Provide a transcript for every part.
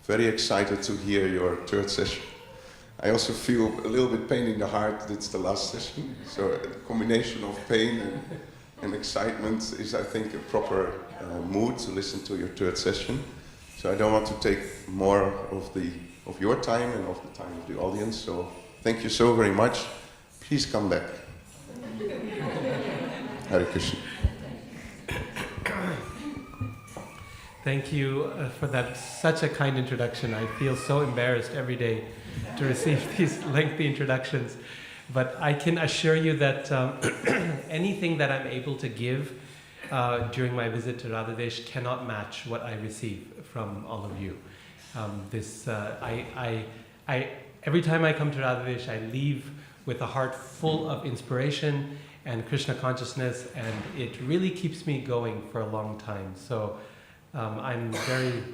very excited to hear your third session. I also feel a little bit pain in the heart that it's the last session. So a combination of pain and excitement is, I think, a proper mood to listen to your third session. So I don't want to take more of your time and of the time of the audience. So thank you so very much. Please come back. Hare Krishna. Thank you for that, such a kind introduction. I feel so embarrassed every day to receive these lengthy introductions. But I can assure you that anything that I'm able to give during my visit to Radhadesh cannot match what I receive from all of you. Every time I come to Radhadesh, I leave with a heart full of inspiration and Krishna consciousness, and it really keeps me going for a long time. So I'm very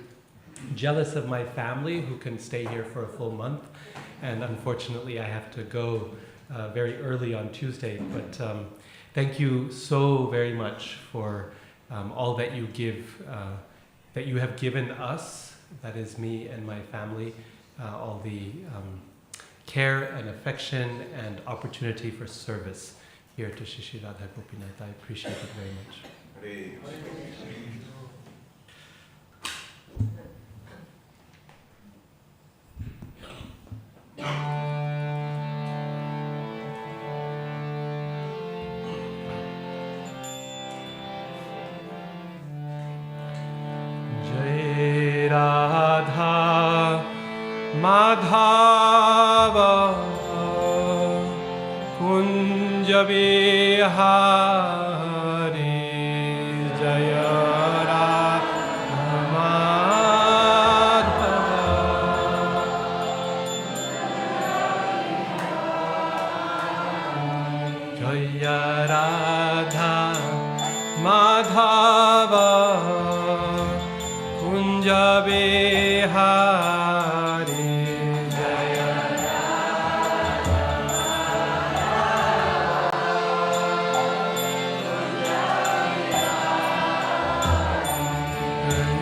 jealous of my family who can stay here for a full month, and unfortunately I have to go very early on Tuesday. But thank you so very much for all that you give, that you have given us, that is me and my family, all the care and affection and opportunity for service here to Shri Radha Gopinath. I appreciate it very much. Jai Radha Madhava Kunja Vihari Jaya Radha Madhava Jaya Radha Madhava Kunja Vihari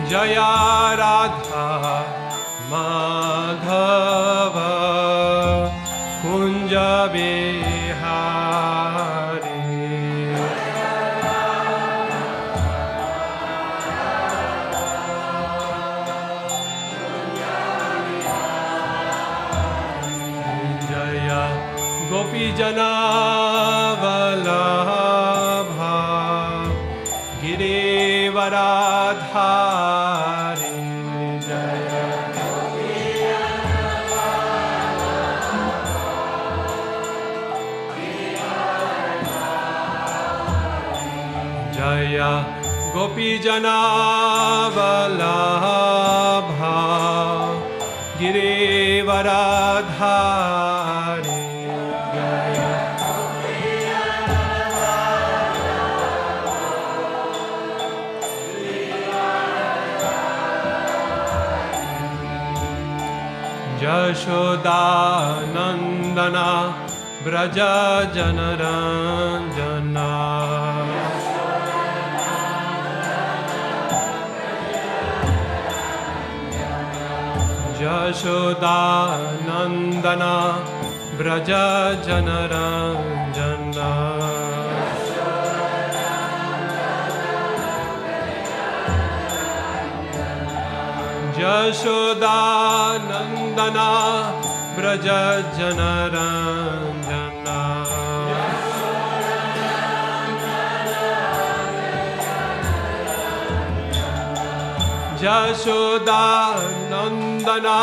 Jaya Radha Madhava Kunja Vihari Jaya Gopi Jana Vallabha Girivaradhari Jaya Jaya Gopi Jana Vallabha Girivaradhari Yashoda Nandana Braja Janaranjana Yashoda Nandana Braja Janaranjana Yashoda Nandana Braja Janaranjana Yashoda Nandana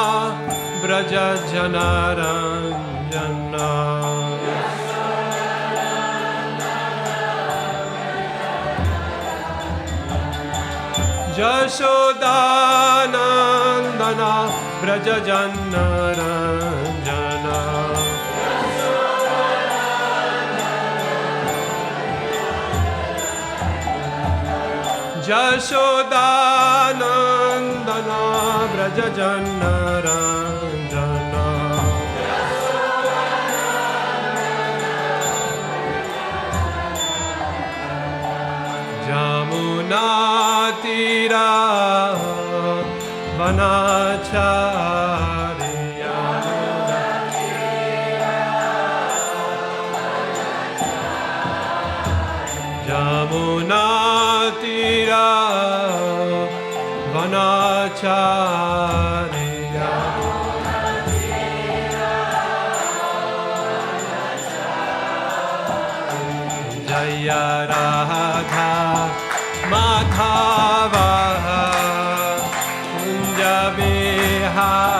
Braja Janaranjana Yashoda Nandana Braja Janaranjana Yashoda Nandana Braja Janaranjana Jamuna Tira Jamuna tira vanacharya Jaya Radha Madhava Kunja Bihari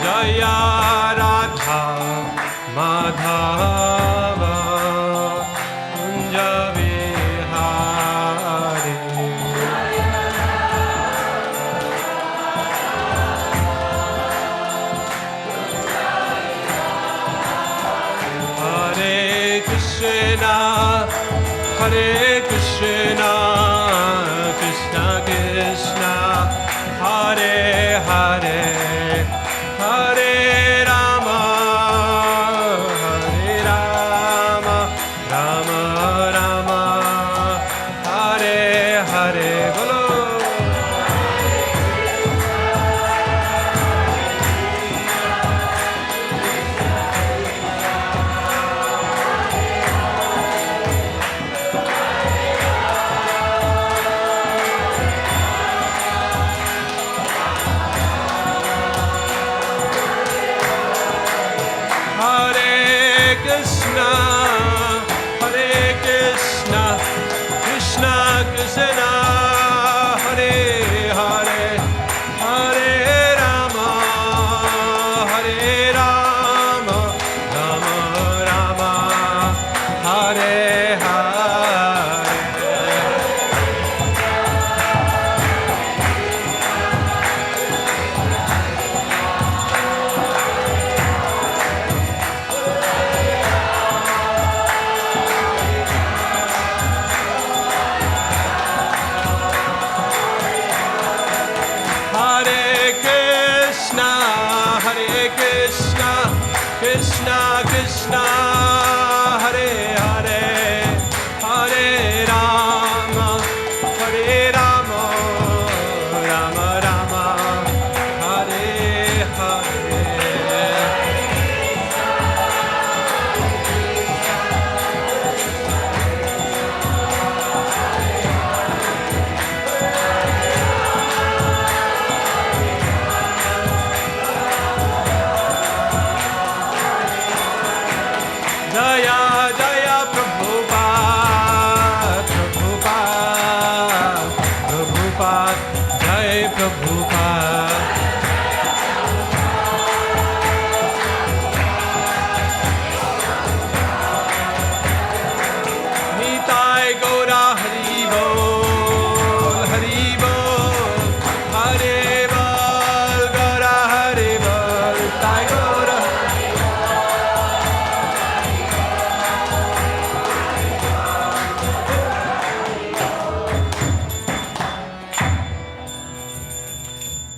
Jaya Radha Madhava Kunja Bihari Hare Krishna Hare Krishna Krishna Krishna Hare Hare Hare Rama Hare Rama Rama Rama Hare Hare Bolo Krishna Krishna Hare Hare Hare Rama Hare Rama Rama Rama Hare Hare Krishna Krishna Hare Hare Hare Rama Rama Rama Hare Hare Jaya Jaya Prabhupada Prabhupada Prabhupada Jai Prabhupada Nitai Gaura Hari Bol Hari Bol Hare Bol Gaura Hari Bol Nitai Gaura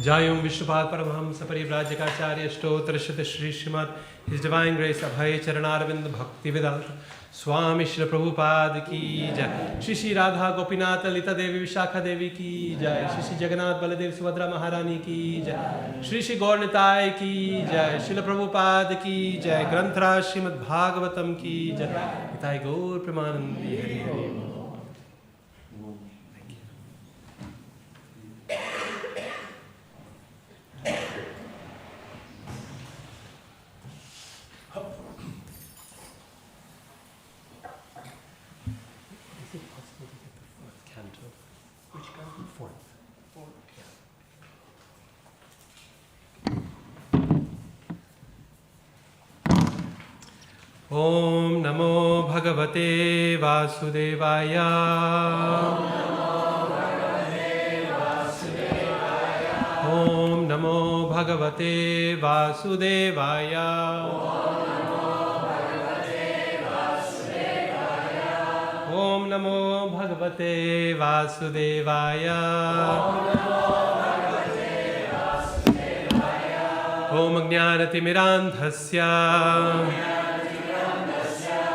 Jayum Vishnupada Paramahamsa Parivrajakacarya Stotra Shata Shri Srimad His Divine Grace Abhay Charanaravind Bhakti Vedanta Swami Shri Prabhupada Ki Jai Shri Shri Radha Gopinath Lita Devi Vishakha Devi Ki Jai Shri Shri Jagannath Baladev Subhadra Maharani Ki Jai Shri Shri Gaur Nitai Ki Jai Shri Prabhupada Ki Jai Granthra Srimad Bhagavatam Ki Jai Nitai Gaur Premanandi Hari Hari Om Namo Bhagavate Vasudevaya. Om Namo Bhagavate Vasudevaya. Om Namo Bhagavate Vasudevaya. Om Jnanatimirandhasya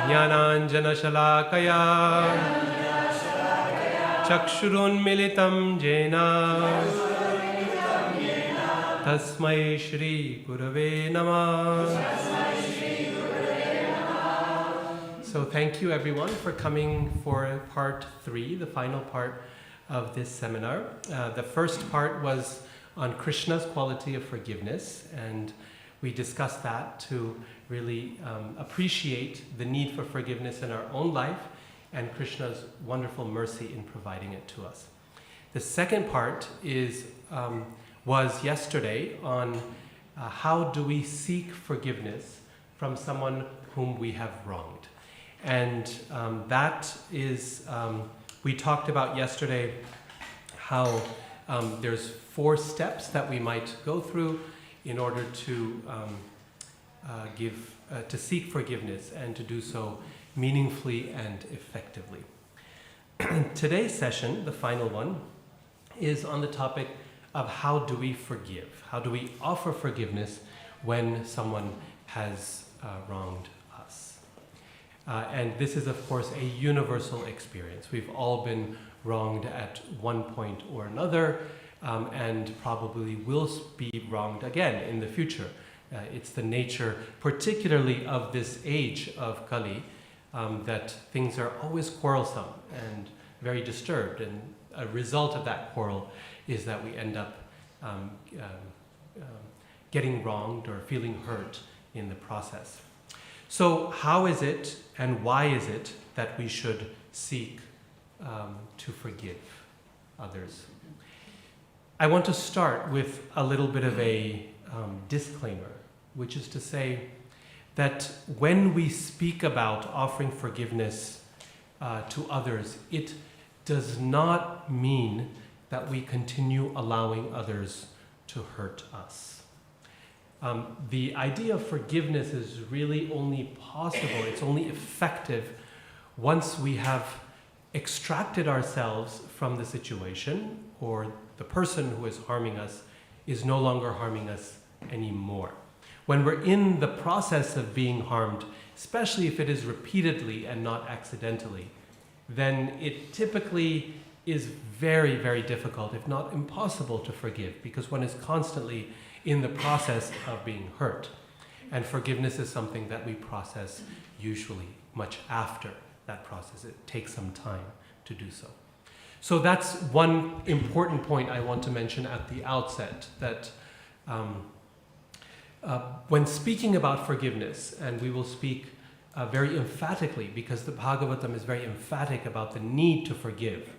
Jnananjana Shalakaya Chakshurunmilitam Jena Tasmai Shri Gurave Namah. So thank you everyone for coming for part 3, the final part of this seminar. The first part was on Krishna's quality of forgiveness, and we discussed that to really appreciate the need for forgiveness in our own life and Krishna's wonderful mercy in providing it to us. The second part was yesterday on how do we seek forgiveness from someone whom we have wronged. And that is, we talked about yesterday how there's 4 steps that we might go through in order to to seek forgiveness and to do so meaningfully and effectively. Today's session, the final one, is on the topic of how do we forgive? How do we offer forgiveness when someone has wronged us? And this is, of course, a universal experience. We've all been wronged at one point or another, and probably will be wronged again in the future. It's the nature, particularly of this age of Kali, that things are always quarrelsome and very disturbed, and a result of that quarrel is that we end up getting wronged or feeling hurt in the process. So how is it and why is it that we should seek to forgive others? I want to start with a little bit of a disclaimer, which is to say that when we speak about offering forgiveness to others, it does not mean that we continue allowing others to hurt us. The idea of forgiveness is really only possible, it's only effective once we have extracted ourselves from the situation, or the person who is harming us is no longer harming us anymore. When we're in the process of being harmed, especially if it is repeatedly and not accidentally, then it typically is very, very difficult, if not impossible, to forgive, because one is constantly in the process of being hurt. And forgiveness is something that we process usually much after that process. It takes some time to do so. So that's one important point I want to mention at the outset, that when speaking about forgiveness, and we will speak very emphatically, because the Bhagavatam is very emphatic about the need to forgive,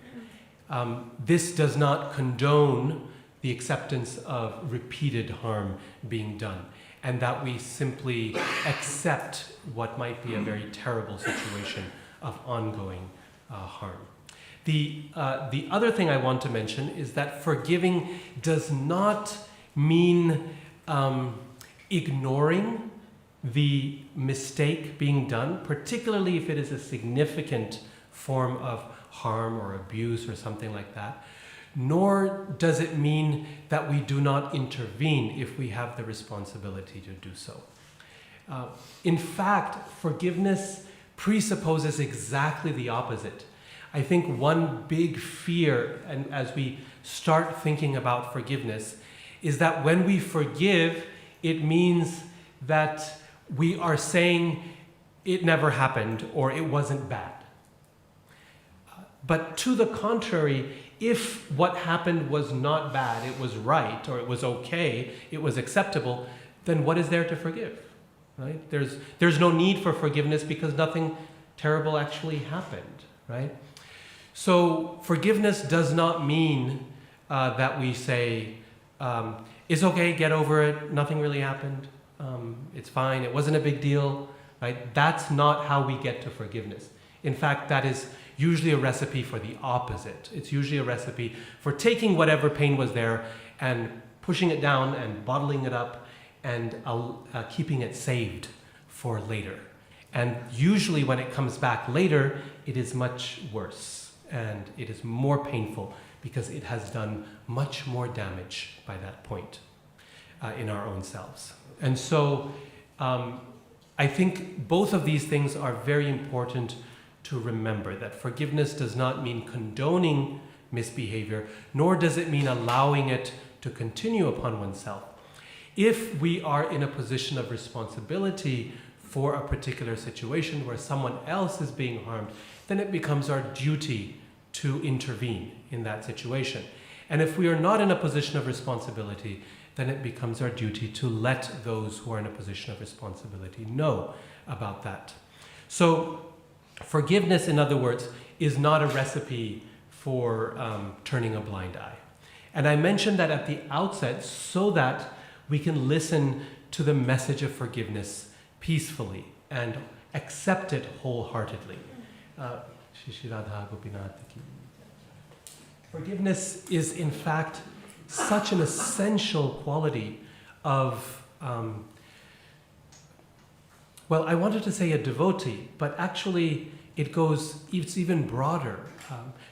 this does not condone the acceptance of repeated harm being done, and that we simply accept what might be a very terrible situation of ongoing harm. The other thing I want to mention is that forgiving does not mean ignoring the mistake being done, particularly if it is a significant form of harm or abuse or something like that. Nor does it mean that we do not intervene if we have the responsibility to do so. In fact, forgiveness presupposes exactly the opposite. I think one big fear, and as we start thinking about forgiveness, is that when we forgive, it means that we are saying it never happened or it wasn't bad. But to the contrary, if what happened was not bad, it was right, or it was okay, it was acceptable, then what is there to forgive? Right? There's no need for forgiveness because nothing terrible actually happened, right? So forgiveness does not mean that we say, it's okay, get over it, nothing really happened, it's fine, it wasn't a big deal, right? That's not how we get to forgiveness. In fact, that is usually a recipe for the opposite. It's usually a recipe for taking whatever pain was there and pushing it down and bottling it up and keeping it saved for later. And usually when it comes back later, it is much worse and it is more painful because it has done much more damage by that point. in our own selves. And so I think both of these things are very important to remember, that forgiveness does not mean condoning misbehavior, nor does it mean allowing it to continue upon oneself. If we are in a position of responsibility for a particular situation where someone else is being harmed, then it becomes our duty to intervene in that situation. And if we are not in a position of responsibility, then it becomes our duty to let those who are in a position of responsibility know about that. So forgiveness, in other words, is not a recipe for turning a blind eye. And I mentioned that at the outset so that we can listen to the message of forgiveness peacefully and accept it wholeheartedly. Forgiveness is, in fact, such an essential quality of, well, I wanted to say a devotee, but actually it's even broader.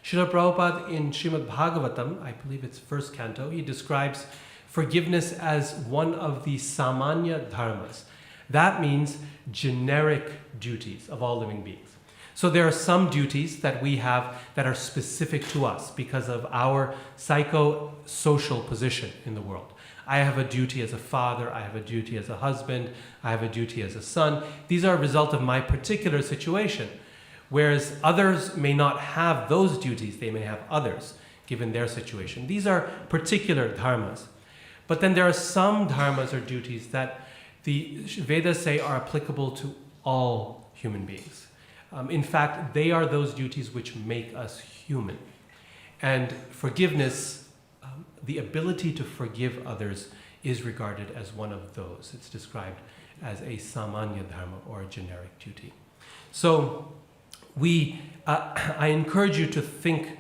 Srila Prabhupada in Srimad Bhagavatam, I believe it's first canto, he describes forgiveness as one of the samanya dharmas. That means generic duties of all living beings. So there are some duties that we have that are specific to us because of our psychosocial position in the world. I have a duty as a father, I have a duty as a husband, I have a duty as a son. These are a result of my particular situation. Whereas others may not have those duties, they may have others given their situation. These are particular dharmas. But then there are some dharmas or duties that the Vedas say are applicable to all human beings. In fact, they are those duties which make us human. And forgiveness, the ability to forgive others, is regarded as one of those. It's described as a samanya dharma, or a generic duty. So I encourage you to think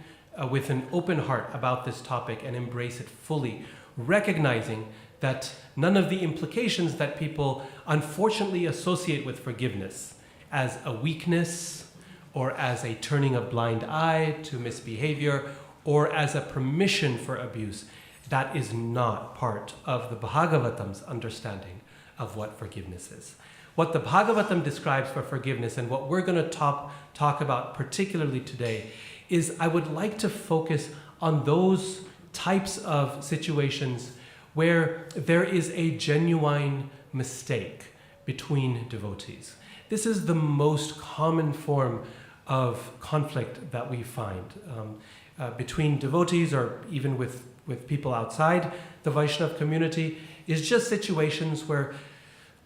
with an open heart about this topic and embrace it fully, recognizing that none of the implications that people unfortunately associate with forgiveness as a weakness, or as a turning a blind eye to misbehavior, or as a permission for abuse, that is not part of the Bhagavatam's understanding of what forgiveness is. What the Bhagavatam describes for forgiveness, and what we're going to talk about particularly today, is I would like to focus on those types of situations where there is a genuine mistake between devotees. This is the most common form of conflict that we find between devotees, or even with people outside the Vaishnava community, is just situations where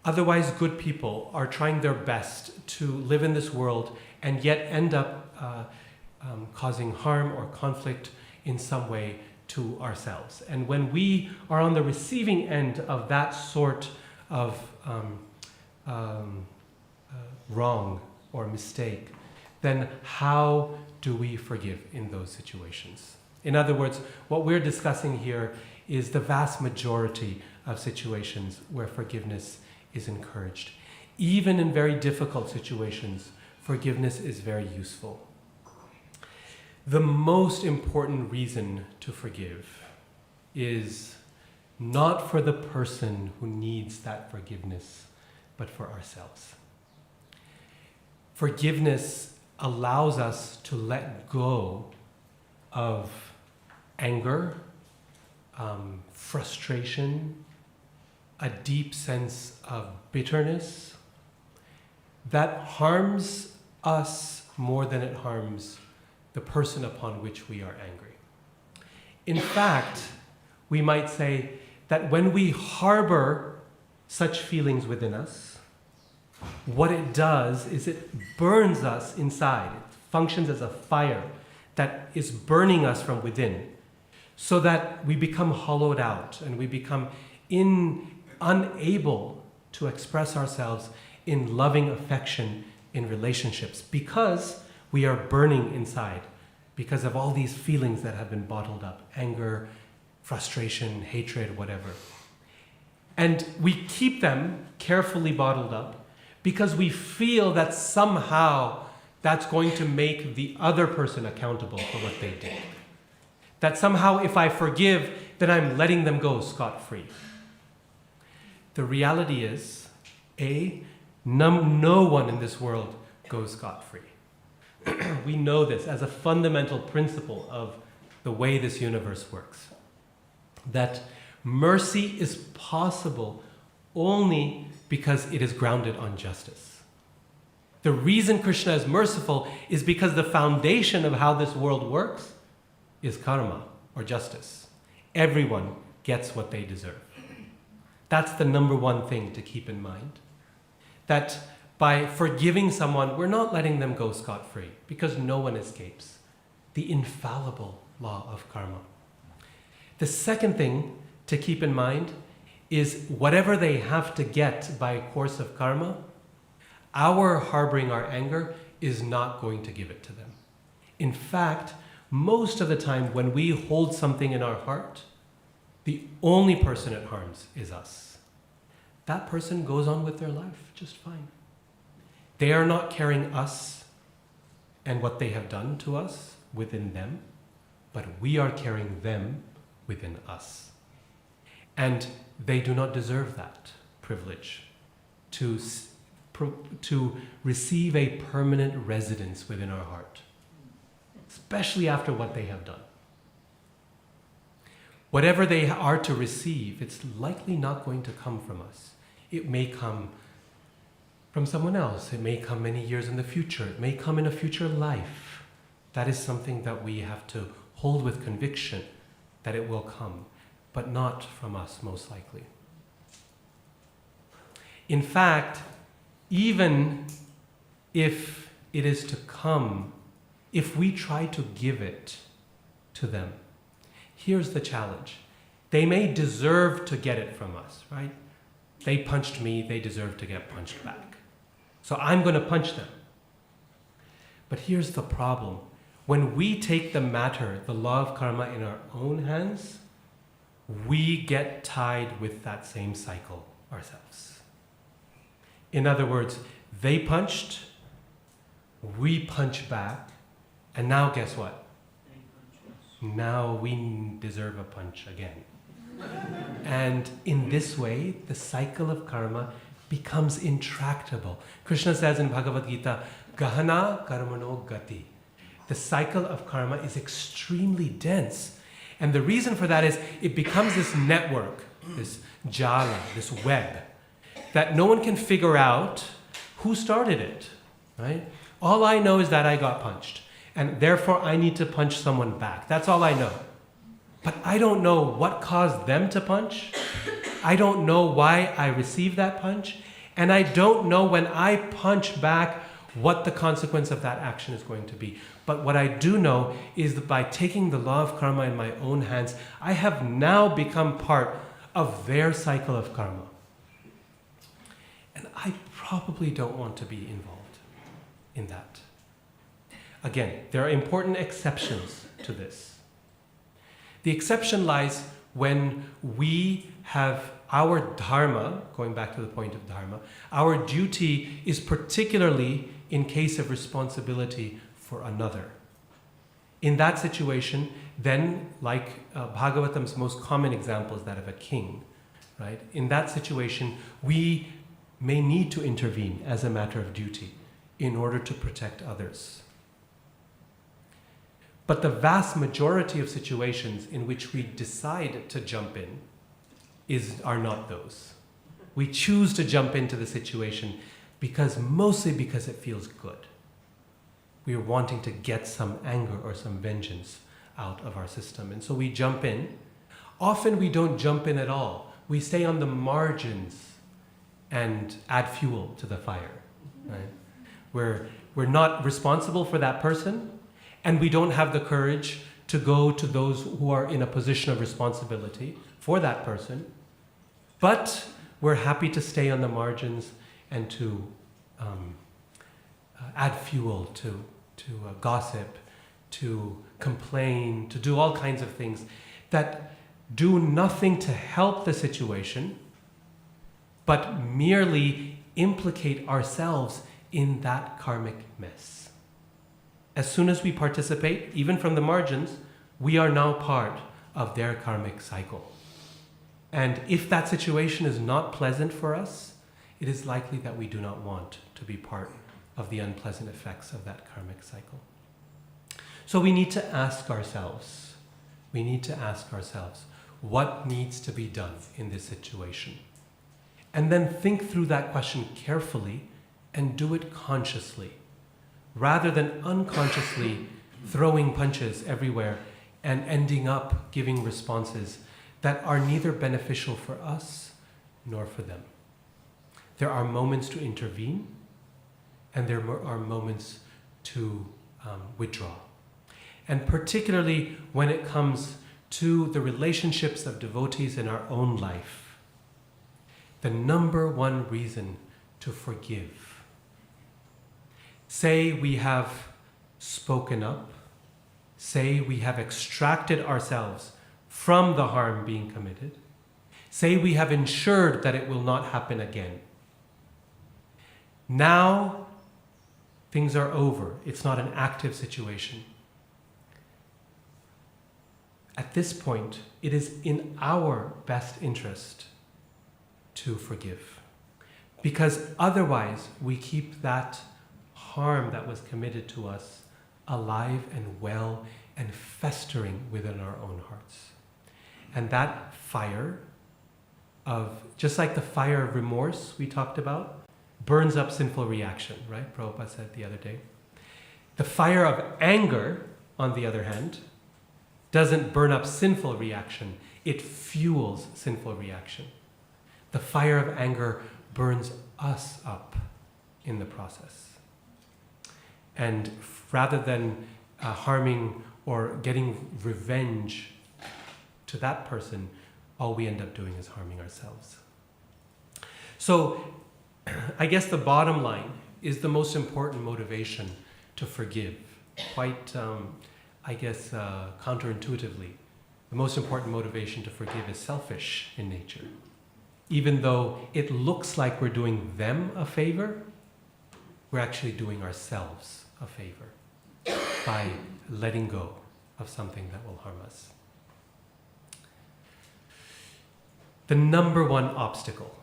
otherwise good people are trying their best to live in this world and yet end up causing harm or conflict in some way to ourselves. And when we are on the receiving end of that sort of wrong or mistake, then how do we forgive in those situations? In other words, what we're discussing here is the vast majority of situations where forgiveness is encouraged. Even in very difficult situations, forgiveness is very useful. The most important reason to forgive is not for the person who needs that forgiveness, but for ourselves. Forgiveness allows us to let go of anger, frustration, a deep sense of bitterness that harms us more than it harms the person upon which we are angry. In fact, we might say that when we harbor such feelings within us, what it does is it burns us inside. It functions as a fire that is burning us from within, so that we become hollowed out and we become unable to express ourselves in loving affection in relationships, because we are burning inside because of all these feelings that have been bottled up: anger, frustration, hatred, whatever. And we keep them carefully bottled up because we feel that somehow that's going to make the other person accountable for what they did. That somehow if I forgive, then I'm letting them go scot-free. The reality is, no one in this world goes scot-free. We know this as a fundamental principle of the way this universe works. That mercy is possible only because it is grounded on justice. The reason Krishna is merciful is because the foundation of how this world works is karma, or justice. Everyone gets what they deserve. That's the number one thing to keep in mind. That by forgiving someone, we're not letting them go scot-free, because no one escapes the infallible law of karma. The second thing to keep in mind is whatever they have to get by a course of karma, our harboring our anger is not going to give it to them. In fact, most of the time when we hold something in our heart, the only person it harms is us. That person goes on with their life just fine. They are not carrying us and what they have done to us within them, but we are carrying them within us. And they do not deserve that privilege to receive a permanent residence within our heart, especially after what they have done. Whatever they are to receive, it's likely not going to come from us. It may come from someone else. It may come many years in the future. It may come in a future life. That is something that we have to hold with conviction that it will come, but not from us, most likely. In fact, even if it is to come, if we try to give it to them, here's the challenge. They may deserve to get it from us, right? They punched me, they deserve to get punched back. So I'm going to punch them. But here's the problem. When we take the matter, the law of karma, in our own hands, we get tied with that same cycle ourselves. In other words, they punched, we punch back, and now guess what? Now we deserve a punch again. And in this way, the cycle of karma becomes intractable. Krishna says in Bhagavad Gita, Gahana karmano gati. The cycle of karma is extremely dense. And the reason for that is it becomes this network, this jala, this web, that no one can figure out who started it, right? All I know is that I got punched, and therefore I need to punch someone back. That's all I know. But I don't know what caused them to punch. I don't know why I received that punch. And I don't know when I punch back what the consequence of that action is going to be. But what I do know is that by taking the law of karma in my own hands, I have now become part of their cycle of karma. And I probably don't want to be involved in that. Again, there are important exceptions to this. The exception lies when we have our dharma, going back to the point of dharma, our duty is particularly in case of responsibility for another. In that situation, then, like Bhagavatam's most common example is that of a king, right? In that situation, we may need to intervene as a matter of duty in order to protect others. But the vast majority of situations in which we decide to jump in are not those. We choose to jump into the situation mostly because it feels good. We are wanting to get some anger or some vengeance out of our system. And so we jump in. Often we don't jump in at all. We stay on the margins and add fuel to the fire. Right? We're not responsible for that person, and we don't have the courage to go to those who are in a position of responsibility for that person. But we're happy to stay on the margins and to add fuel, to gossip, to complain, to do all kinds of things that do nothing to help the situation, but merely implicate ourselves in that karmic mess. As soon as we participate, even from the margins, we are now part of their karmic cycle. And if that situation is not pleasant for us, it is likely that we do not want to be part of the unpleasant effects of that karmic cycle. So we need to ask ourselves, what needs to be done in this situation? And then think through that question carefully and do it consciously, rather than unconsciously throwing punches everywhere and ending up giving responses that are neither beneficial for us nor for them. There are moments to intervene, and there are moments to withdraw. And particularly when it comes to the relationships of devotees in our own life, the number one reason to forgive. Say we have spoken up, say we have extracted ourselves from the harm being committed, say we have ensured that it will not happen again. Now things are over. It's not an active situation. At this point, it is in our best interest to forgive, because otherwise we keep that harm that was committed to us alive and well and festering within our own hearts. And that fire of, just like the fire of remorse we talked about, burns up sinful reaction, right? Prabhupada said the other day. The fire of anger, on the other hand, doesn't burn up sinful reaction, it fuels sinful reaction. The fire of anger burns us up in the process. And rather than harming or getting revenge to that person, all we end up doing is harming ourselves. So I guess the bottom line is the most important motivation to forgive. Quite, counterintuitively, the most important motivation to forgive is selfish in nature. Even though it looks like we're doing them a favor, we're actually doing ourselves a favor by letting go of something that will harm us. The number one obstacle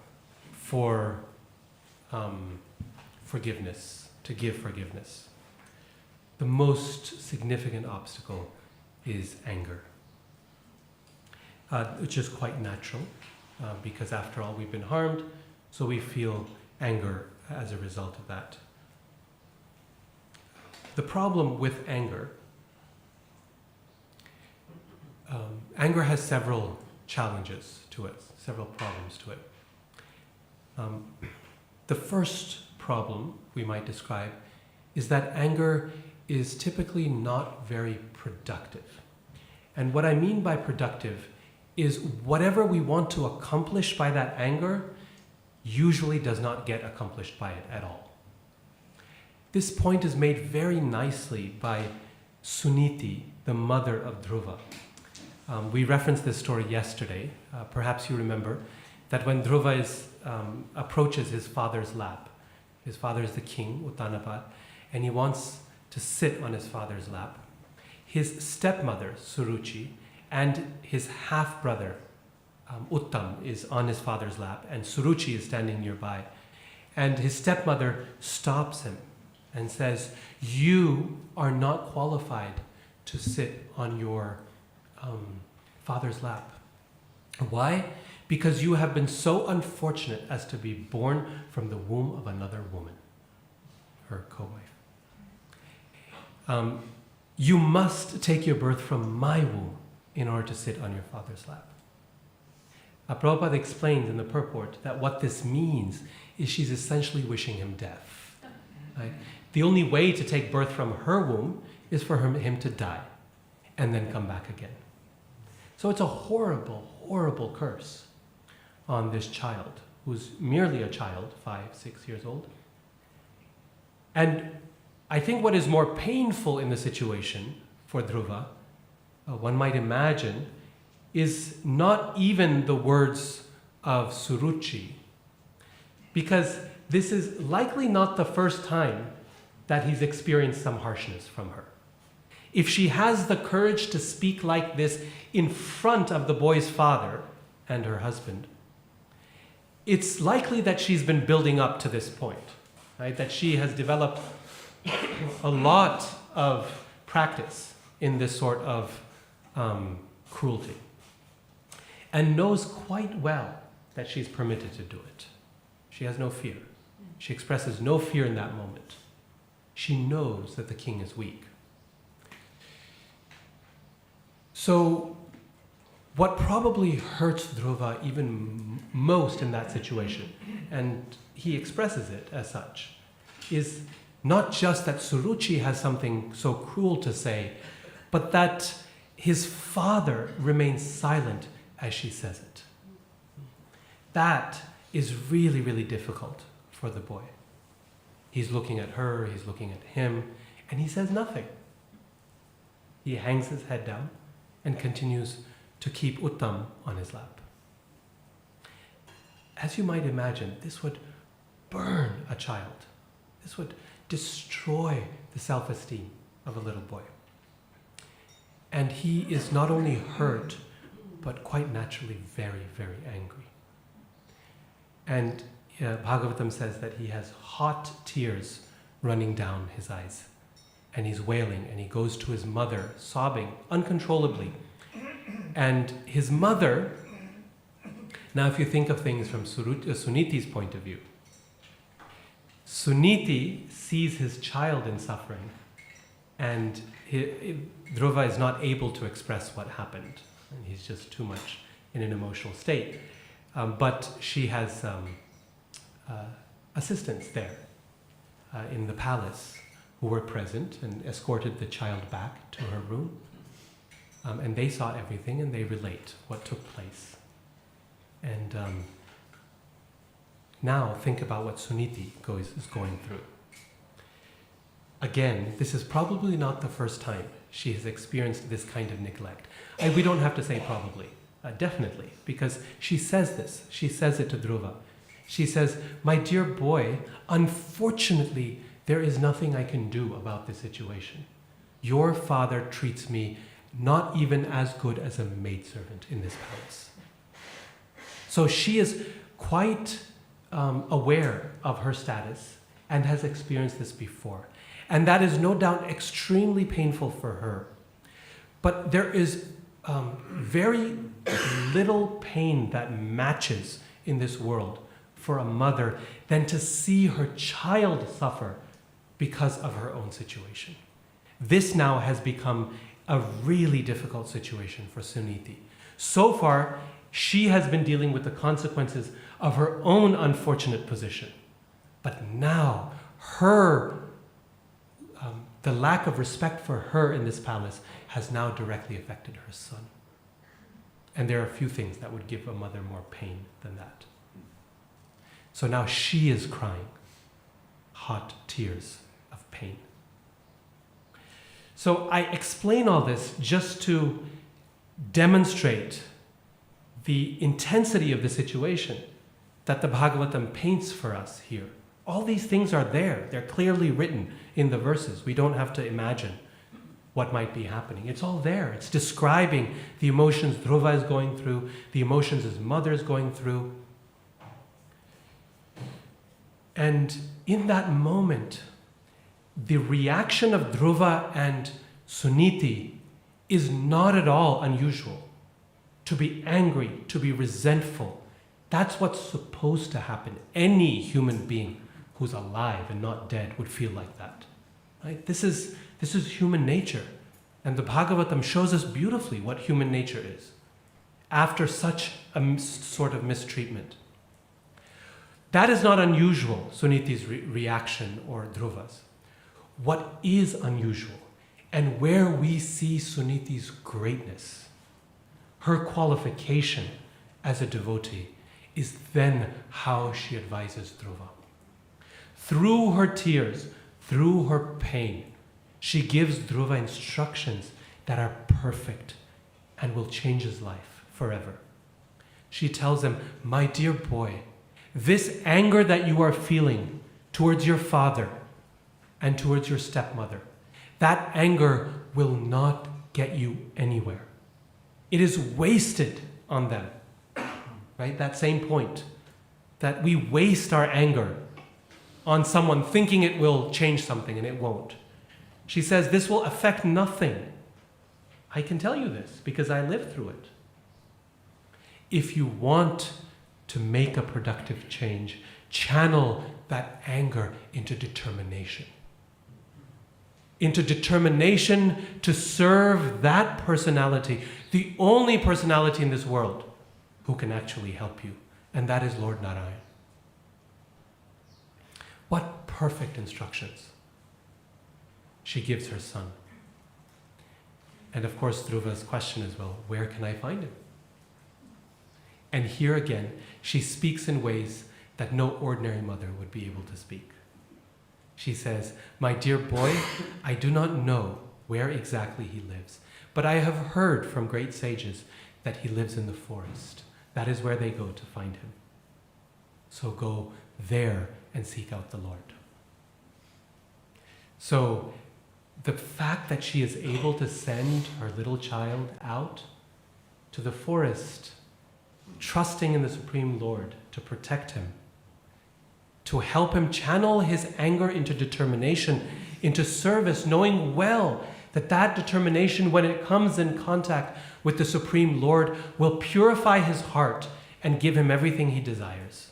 for forgiveness, to give forgiveness, the most significant obstacle is anger, which is quite natural because after all we've been harmed, so we feel anger as a result of that. The problem with anger, anger has several challenges to it, several problems to it. The first problem we might describe is that anger is typically not very productive. And what I mean by productive is whatever we want to accomplish by that anger usually does not get accomplished by it at all. This point is made very nicely by Suniti, the mother of Dhruva. We referenced this story yesterday. Perhaps you remember that when Dhruva approaches his father's lap, his father is the king, Uttanapad, and he wants to sit on his father's lap. His stepmother, Suruchi, and his half-brother, Uttam, is on his father's lap, and Suruchi is standing nearby. And his stepmother stops him and says, "You are not qualified to sit on your father's lap." Why? Because you have been so unfortunate as to be born from the womb of another woman, her co-wife. You must take your birth from my womb in order to sit on your father's lap. Prabhupada explains in the purport that what this means is she's essentially wishing him death. Right? The only way to take birth from her womb is for him to die and then come back again. So it's a horrible, horrible curse on this child, who's merely a child, 5, 6 years old. And I think what is more painful in the situation for Dhruva, one might imagine, is not even the words of Suruchi, because this is likely not the first time that he's experienced some harshness from her. If she has the courage to speak like this in front of the boy's father and her husband, it's likely that she's been building up to this point, right? That she has developed a lot of practice in this sort of cruelty, and knows quite well that she's permitted to do it. She has no fear. She expresses no fear in that moment. She knows that the king is weak. So what probably hurts Dhruva even most in that situation, and he expresses it as such, is not just that Suruchi has something so cruel to say, but that his father remains silent as she says it. That is really, really difficult for the boy. He's looking at her, he's looking at him, and he says nothing. He hangs his head down and continues to keep Uttam on his lap. As you might imagine, this would burn a child. This would destroy the self-esteem of a little boy. And he is not only hurt, but quite naturally very, very angry. And Bhagavatam says that he has hot tears running down his eyes. And he's wailing, and he goes to his mother, sobbing uncontrollably. And his mother, now if you think of things from Suniti's point of view, Suniti sees his child in suffering, and Dhruva is not able to express what happened. And he's just too much in an emotional state. But she has assistants there in the palace who were present and escorted the child back to her room. And they saw everything, and they relate what took place. And now think about what Suniti is going through. Again, this is probably not the first time she has experienced this kind of neglect. We don't have to say probably, definitely, because she says this. She says it to Dhruva. She says, "My dear boy, unfortunately, there is nothing I can do about this situation. Your father treats me not even as good as a maidservant in this palace." So she is quite aware of her status and has experienced this before. And that is no doubt extremely painful for her. But there is very little pain that matches in this world for a mother than to see her child suffer because of her own situation. This now has become a really difficult situation for Suniti. So far, she has been dealing with the consequences of her own unfortunate position. But now, the lack of respect for her in this palace has now directly affected her son. And there are few things that would give a mother more pain than that. So now she is crying hot tears of pain. So I explain all this just to demonstrate the intensity of the situation that the Bhagavatam paints for us here. All these things are there. They're clearly written in the verses. We don't have to imagine what might be happening. It's all there. It's describing the emotions Dhruva is going through, the emotions his mother is going through. And in that moment, the reaction of Dhruva and Suniti is not at all unusual. To be angry, to be resentful, that's what's supposed to happen. Any human being who's alive and not dead would feel like that. Right? This is human nature. And the Bhagavatam shows us beautifully what human nature is after such a sort of mistreatment. That is not unusual, Suniti's reaction or Dhruva's. What is unusual, and where we see Suniti's greatness, her qualification as a devotee, is then how she advises Dhruva. Through her tears, through her pain, she gives Dhruva instructions that are perfect and will change his life forever. She tells him, "My dear boy, this anger that you are feeling towards your father and towards your stepmother, that anger will not get you anywhere. It is wasted on them. right? That same point, that we waste our anger on someone thinking it will change something and it won't. She says, this will affect nothing. I can tell you this because I lived through it. If you want to make a productive change, channel that anger into determination. Into determination to serve that personality, the only personality in this world who can actually help you, and that is Lord Narayan. What perfect instructions she gives her son. And of course, Dhruva's question as well, where can I find him? And here again, she speaks in ways that no ordinary mother would be able to speak. She says, my dear boy, I do not know where exactly he lives, but I have heard from great sages that he lives in the forest. That is where they go to find him. So go there and seek out the Lord. So the fact that she is able to send her little child out to the forest, trusting in the Supreme Lord to protect him, to help him channel his anger into determination, into service, knowing well that that determination, when it comes in contact with the Supreme Lord, will purify his heart and give him everything he desires.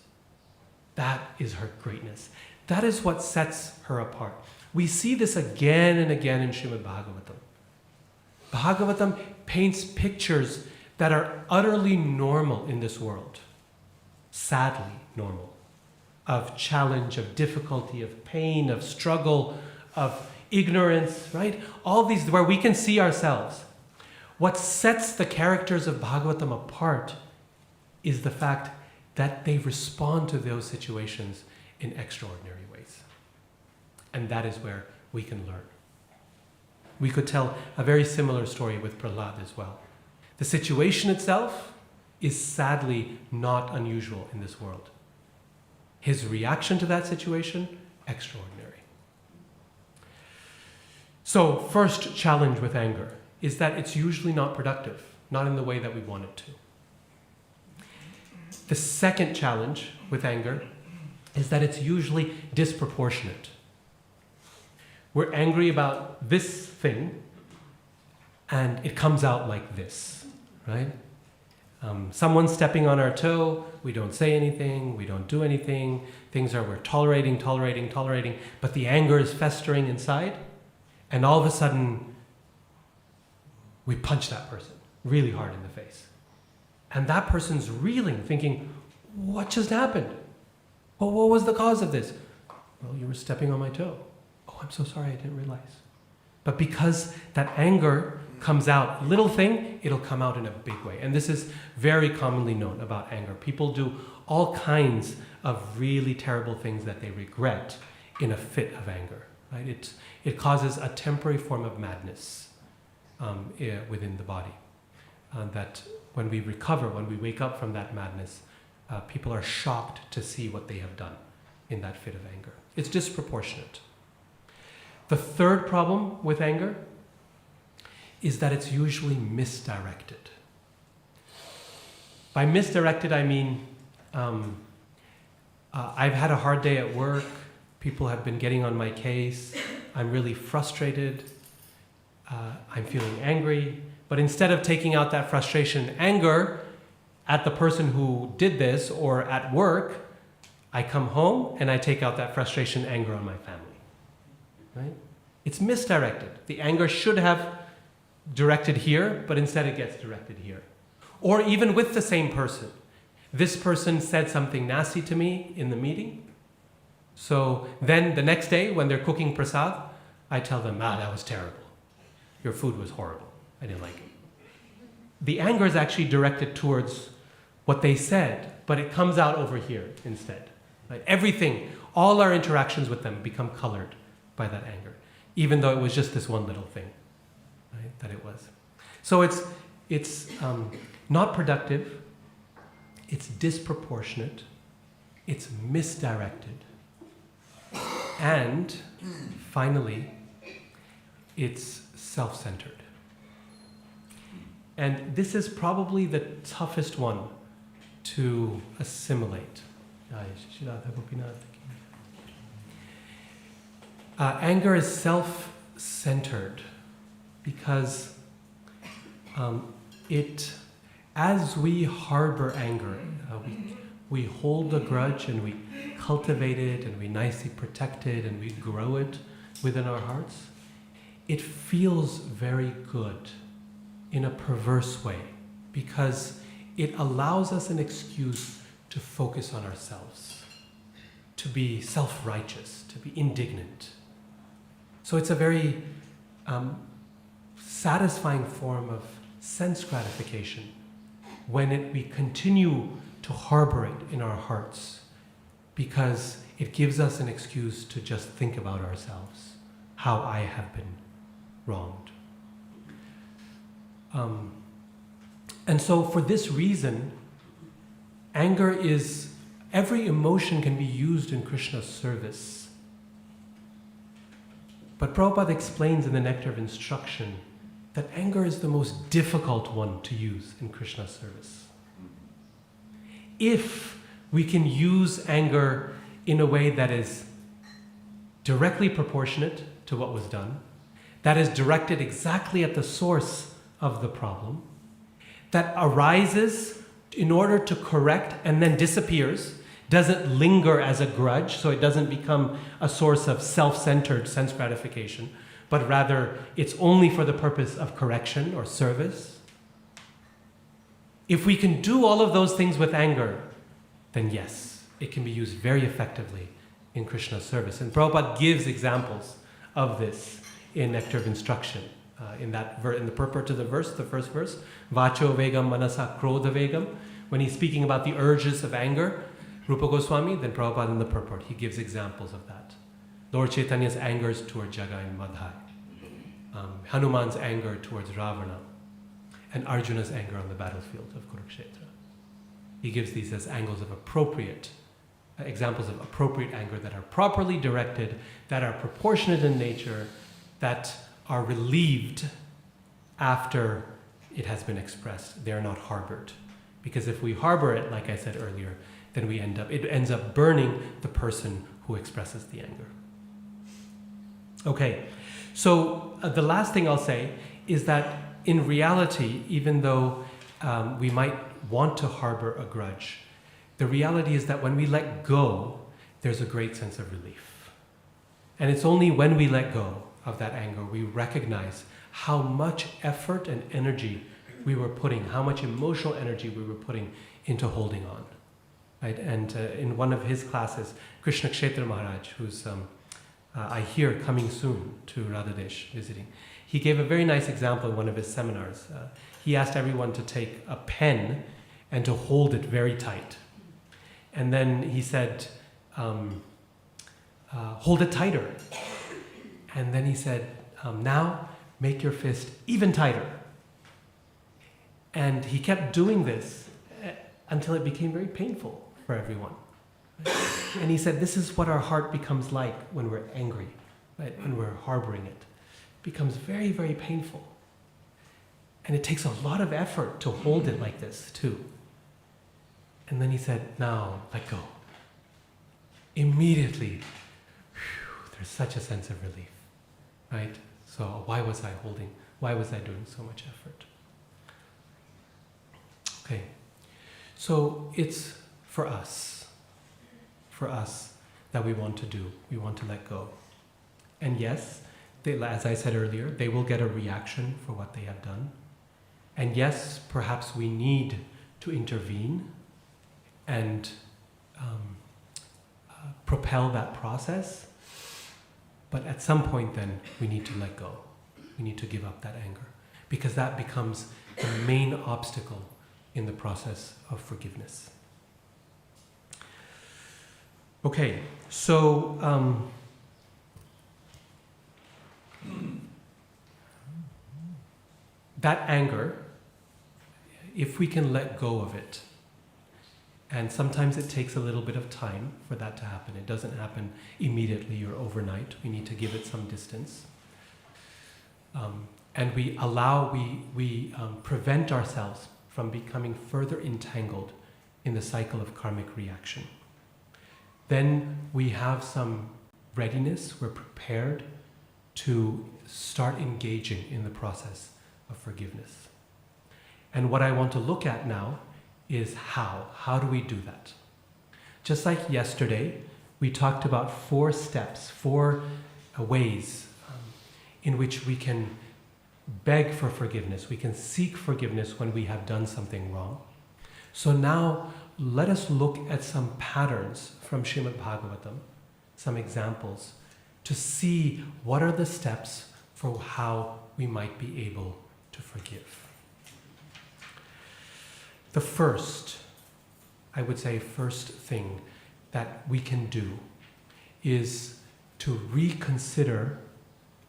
That is her greatness. That is what sets her apart. We see this again and again in Srimad Bhagavatam. Bhagavatam paints pictures that are utterly normal in this world, sadly normal, of challenge, of difficulty, of pain, of struggle, of ignorance, right? All these where we can see ourselves. What sets the characters of Bhagavatam apart is the fact that they respond to those situations in extraordinary ways. And that is where we can learn. We could tell a very similar story with Prahlad as well. The situation itself is sadly not unusual in this world. His reaction to that situation, extraordinary. So, first challenge with anger is that it's usually not productive, not in the way that we want it to. The second challenge with anger is that it's usually disproportionate. We're angry about this thing, and it comes out like this, right? Someone's stepping on our toe, we don't say anything, we don't do anything, we're tolerating, but the anger is festering inside, and all of a sudden, we punch that person really hard in the face. And that person's reeling, thinking, what just happened? Well, what was the cause of this? Well, you were stepping on my toe. Oh, I'm so sorry, I didn't realize. But because that anger comes out, little thing, it'll come out in a big way. And this is very commonly known about anger. People do all kinds of really terrible things that they regret in a fit of anger. Right? It causes a temporary form of madness within the body. That when we recover, when we wake up from that madness, people are shocked to see what they have done in that fit of anger. It's disproportionate. The third problem with anger is that it's usually misdirected. By misdirected, I mean, I've had a hard day at work, people have been getting on my case, I'm really frustrated, I'm feeling angry, but instead of taking out that frustration and anger at the person who did this or at work, I come home and I take out that frustration and anger on my family. Right? It's misdirected. The anger should have directed here, but instead it gets directed here. Or even with the same person. This person said something nasty to me in the meeting. So then the next day when they're cooking prasad, I tell them, that was terrible. Your food was horrible. I didn't like it. The anger is actually directed towards what they said, but it comes out over here instead. Right? Everything, all our interactions with them become colored by that anger, even though it was just this one little thing, right, that it was. So it's not productive, it's disproportionate, it's misdirected, and finally, it's self-centered. And this is probably the toughest one to assimilate. Anger is self-centered because as we harbor anger, we hold a grudge and we cultivate it and we nicely protect it and we grow it within our hearts. It feels very good in a perverse way because it allows us an excuse to focus on ourselves, to be self-righteous, to be indignant. So it's a very satisfying form of sense gratification when we continue to harbor it in our hearts because it gives us an excuse to just think about ourselves, how I have been wronged. And so for this reason, every emotion can be used in Krishna's service. But Prabhupada explains in the Nectar of Instruction that anger is the most difficult one to use in Krishna's service. If we can use anger in a way that is directly proportionate to what was done, that is directed exactly at the source of the problem, that arises in order to correct and then disappears, doesn't linger as a grudge, so it doesn't become a source of self-centered sense gratification, but rather it's only for the purpose of correction or service. If we can do all of those things with anger, then yes, it can be used very effectively in Krishna's service. And Prabhupada gives examples of this in Nectar of Instruction. In the purport to the verse, the first verse, Vacho Vegam Manasa Krodha Vegam, when he's speaking about the urges of anger, Rupa Goswami, then Prabhupada in the purport, he gives examples of that. Lord Chaitanya's angers toward Jagai and Madhai, Hanuman's anger towards Ravana, and Arjuna's anger on the battlefield of Kurukshetra. He gives these as examples of appropriate anger that are properly directed, that are proportionate in nature, that are relieved after it has been expressed. They are not harbored. Because if we harbor it, like I said earlier, then it ends up burning the person who expresses the anger. Okay, so the last thing I'll say is that in reality, even though we might want to harbor a grudge, the reality is that when we let go, there's a great sense of relief. And it's only when we let go of that anger, we recognize how much effort and energy we were putting, how much emotional energy we were putting into holding on. Right? And in one of his classes, Krishna Kshetra Maharaj, who's I hear coming soon to Radhadesh visiting, he gave a very nice example in one of his seminars. He asked everyone to take a pen and to hold it very tight. And then he said, hold it tighter. And then he said, now make your fist even tighter. And he kept doing this until it became very painful for everyone. And he said, this is what our heart becomes like when we're angry, right? When we're harboring it. It becomes very, very painful. And it takes a lot of effort to hold it like this, too. And then he said, now let go. Immediately, there's such a sense of relief, right? So why was I holding? Why was I doing so much effort? Okay, so it's for us that we want to do. We want to let go. And yes, as I said earlier, they will get a reaction for what they have done. And yes, perhaps we need to intervene and propel that process. But at some point then, we need to let go. We need to give up that anger. Because that becomes the main obstacle in the process of forgiveness. Okay, so that anger, if we can let go of it, and sometimes it takes a little bit of time for that to happen. It doesn't happen immediately or overnight. We need to give it some distance. And we prevent ourselves from becoming further entangled in the cycle of karmic reaction. Then we have some readiness, we're prepared to start engaging in the process of forgiveness. And what I want to look at now is how. How do we do that? Just like yesterday, we talked about 4 steps, 4 ways in which we can beg for forgiveness, we can seek forgiveness when we have done something wrong. So now let us look at some patterns from Srimad Bhagavatam, some examples, to see what are the steps for how we might be able to forgive. The first, I would say, first thing that we can do is to reconsider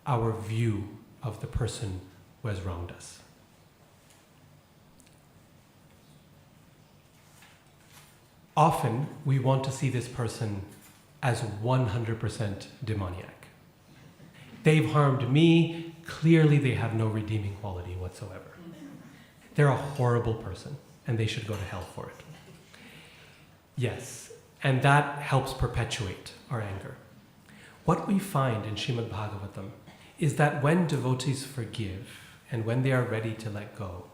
our view of the person who has wronged us. Often, we want to see this person as 100% demoniac. They've harmed me, clearly they have no redeeming quality whatsoever. They're a horrible person, and they should go to hell for it. Yes, and that helps perpetuate our anger. What we find in Srimad Bhagavatam is that when devotees forgive, and when they are ready to let go,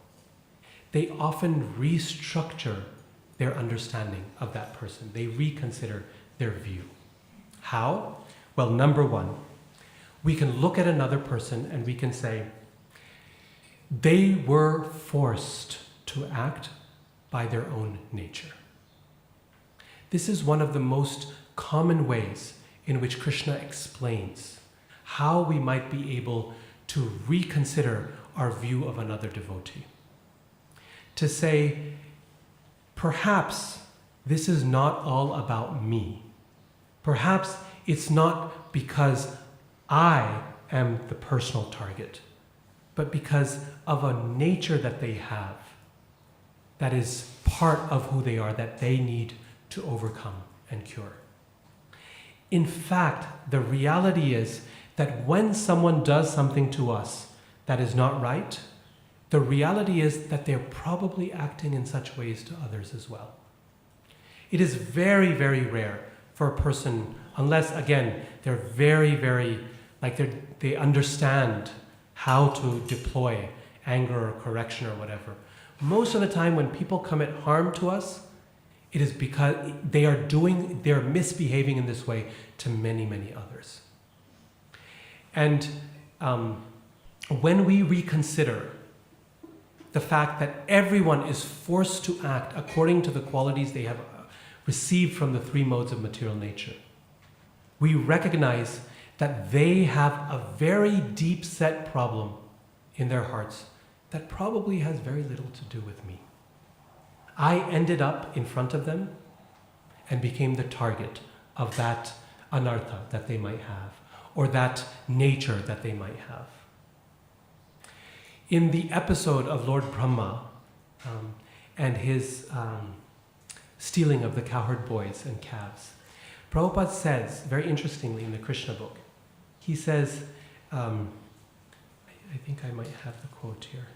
they often restructure their understanding of that person. They reconsider their view. How? Well, number one, we can look at another person and we can say, they were forced to act by their own nature. This is one of the most common ways in which Krishna explains how we might be able to reconsider our view of another devotee. To say, perhaps this is not all about me. Perhaps it's not because I am the personal target, but because of a nature that they have that is part of who they are, that they need to overcome and cure. In fact, the reality is that when someone does something to us that is not right, the reality is that they're probably acting in such ways to others as well. It is very, very rare for a person, unless, again, they're very, they understand how to deploy anger or correction or whatever. Most of the time when people commit harm to us, it is because they're misbehaving in this way to many, many others. And when we reconsider the fact that everyone is forced to act according to the qualities they have received from the 3 modes of material nature, we recognize that they have a very deep-set problem in their hearts that probably has very little to do with me. I ended up in front of them and became the target of that anartha that they might have, or that nature that they might have. In the episode of Lord Brahma and his stealing of the cowherd boys and calves, Prabhupada says, very interestingly in the Krishna book, he says, I think I might have the quote here.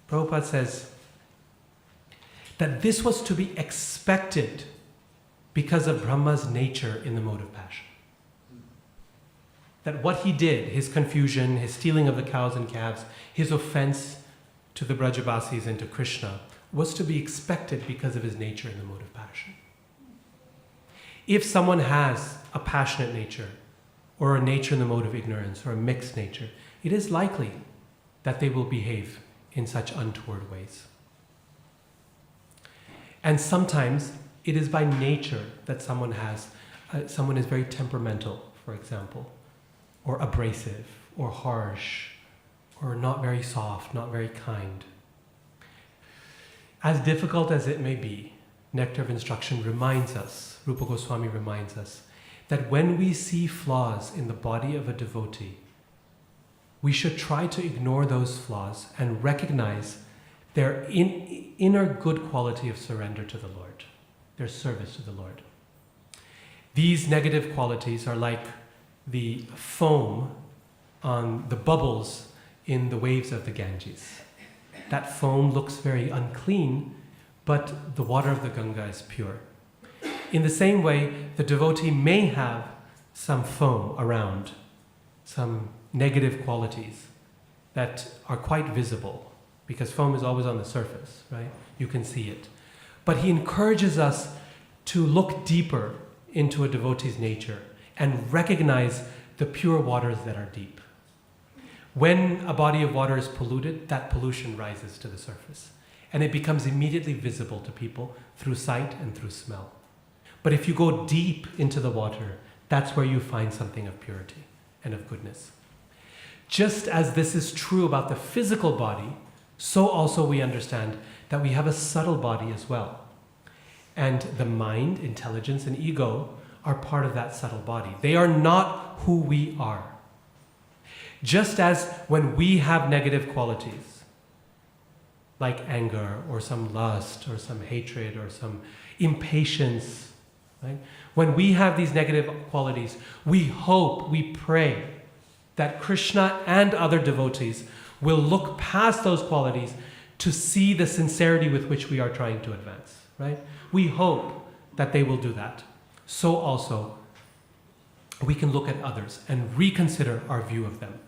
Prabhupada says that this was to be expected because of Brahma's nature in the mode of passion. That what he did, his confusion, his stealing of the cows and calves, his offense to the Brajabasis and to Krishna, was to be expected because of his nature in the mode of passion. If someone has a passionate nature, or a nature in the mode of ignorance, or a mixed nature, it is likely that they will behave in such untoward ways. And sometimes it is by nature that someone is very temperamental, for example, or abrasive, or harsh, or not very soft, not very kind. As difficult as it may be, Nectar of Instruction reminds us, Rupa Goswami reminds us, that when we see flaws in the body of a devotee, we should try to ignore those flaws and recognize their inner good quality of surrender to the Lord, their service to the Lord. These negative qualities are like the foam on the bubbles in the waves of the Ganges. That foam looks very unclean, but the water of the Ganga is pure. In the same way, the devotee may have some foam around, some negative qualities that are quite visible, because foam is always on the surface, right? You can see it. But he encourages us to look deeper into a devotee's nature and recognize the pure waters that are deep. When a body of water is polluted, that pollution rises to the surface, and it becomes immediately visible to people through sight and through smell. But if you go deep into the water, that's where you find something of purity and of goodness. Just as this is true about the physical body, so also we understand that we have a subtle body as well. And the mind, intelligence, and ego are part of that subtle body. They are not who we are. Just as when we have negative qualities, like anger or some lust or some hatred or some impatience, right? When we have these negative qualities, we hope, we pray that Krishna and other devotees will look past those qualities to see the sincerity with which we are trying to advance, right? We hope that they will do that. So also, we can look at others and reconsider our view of them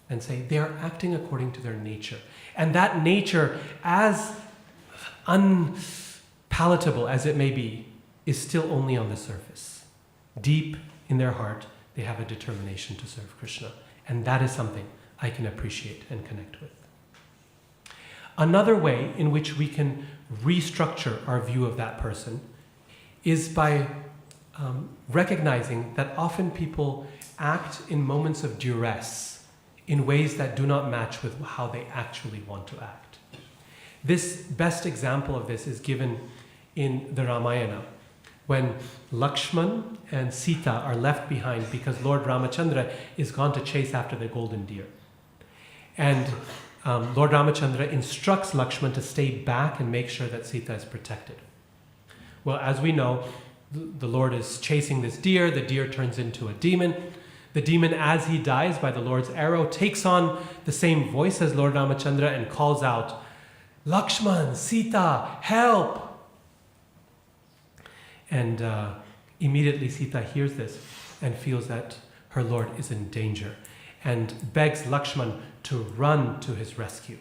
and say they are acting according to their nature. And that nature, as unpalatable as it may be, is still only on the surface. Deep in their heart, they have a determination to serve Krishna. And that is something I can appreciate and connect with. Another way in which we can restructure our view of that person is by recognizing that often people act in moments of duress in ways that do not match with how they actually want to act. This best example of this is given in the Ramayana, when Lakshman and Sita are left behind because Lord Ramachandra is gone to chase after the golden deer. And Lord Ramachandra instructs Lakshman to stay back and make sure that Sita is protected. Well, as we know, the Lord is chasing this deer. The deer turns into a demon. The demon, as he dies by the Lord's arrow, takes on the same voice as Lord Ramachandra and calls out, "Lakshman, Sita, help!" And immediately Sita hears this and feels that her Lord is in danger and begs Lakshman to run to his rescue.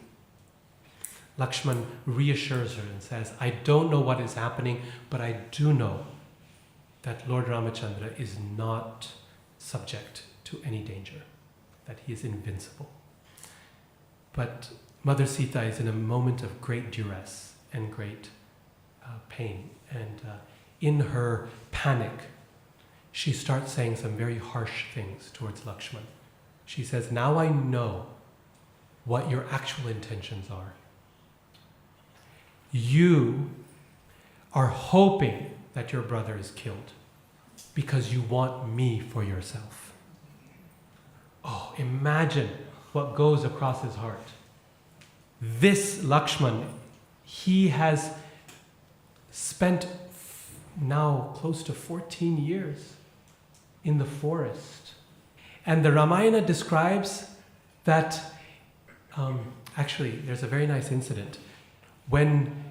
Lakshman reassures her and says, "I don't know what is happening, but I do know that Lord Ramachandra is not subject to any danger, that he is invincible." But Mother Sita is in a moment of great duress and great pain, and in her panic, she starts saying some very harsh things towards Lakshman. She says, "Now I know what your actual intentions are. You are hoping that your brother is killed because you want me for yourself." Oh, imagine what goes across his heart. This Lakshman, he has spent now close to 14 years in the forest. And the Ramayana describes that, actually, there's a very nice incident. When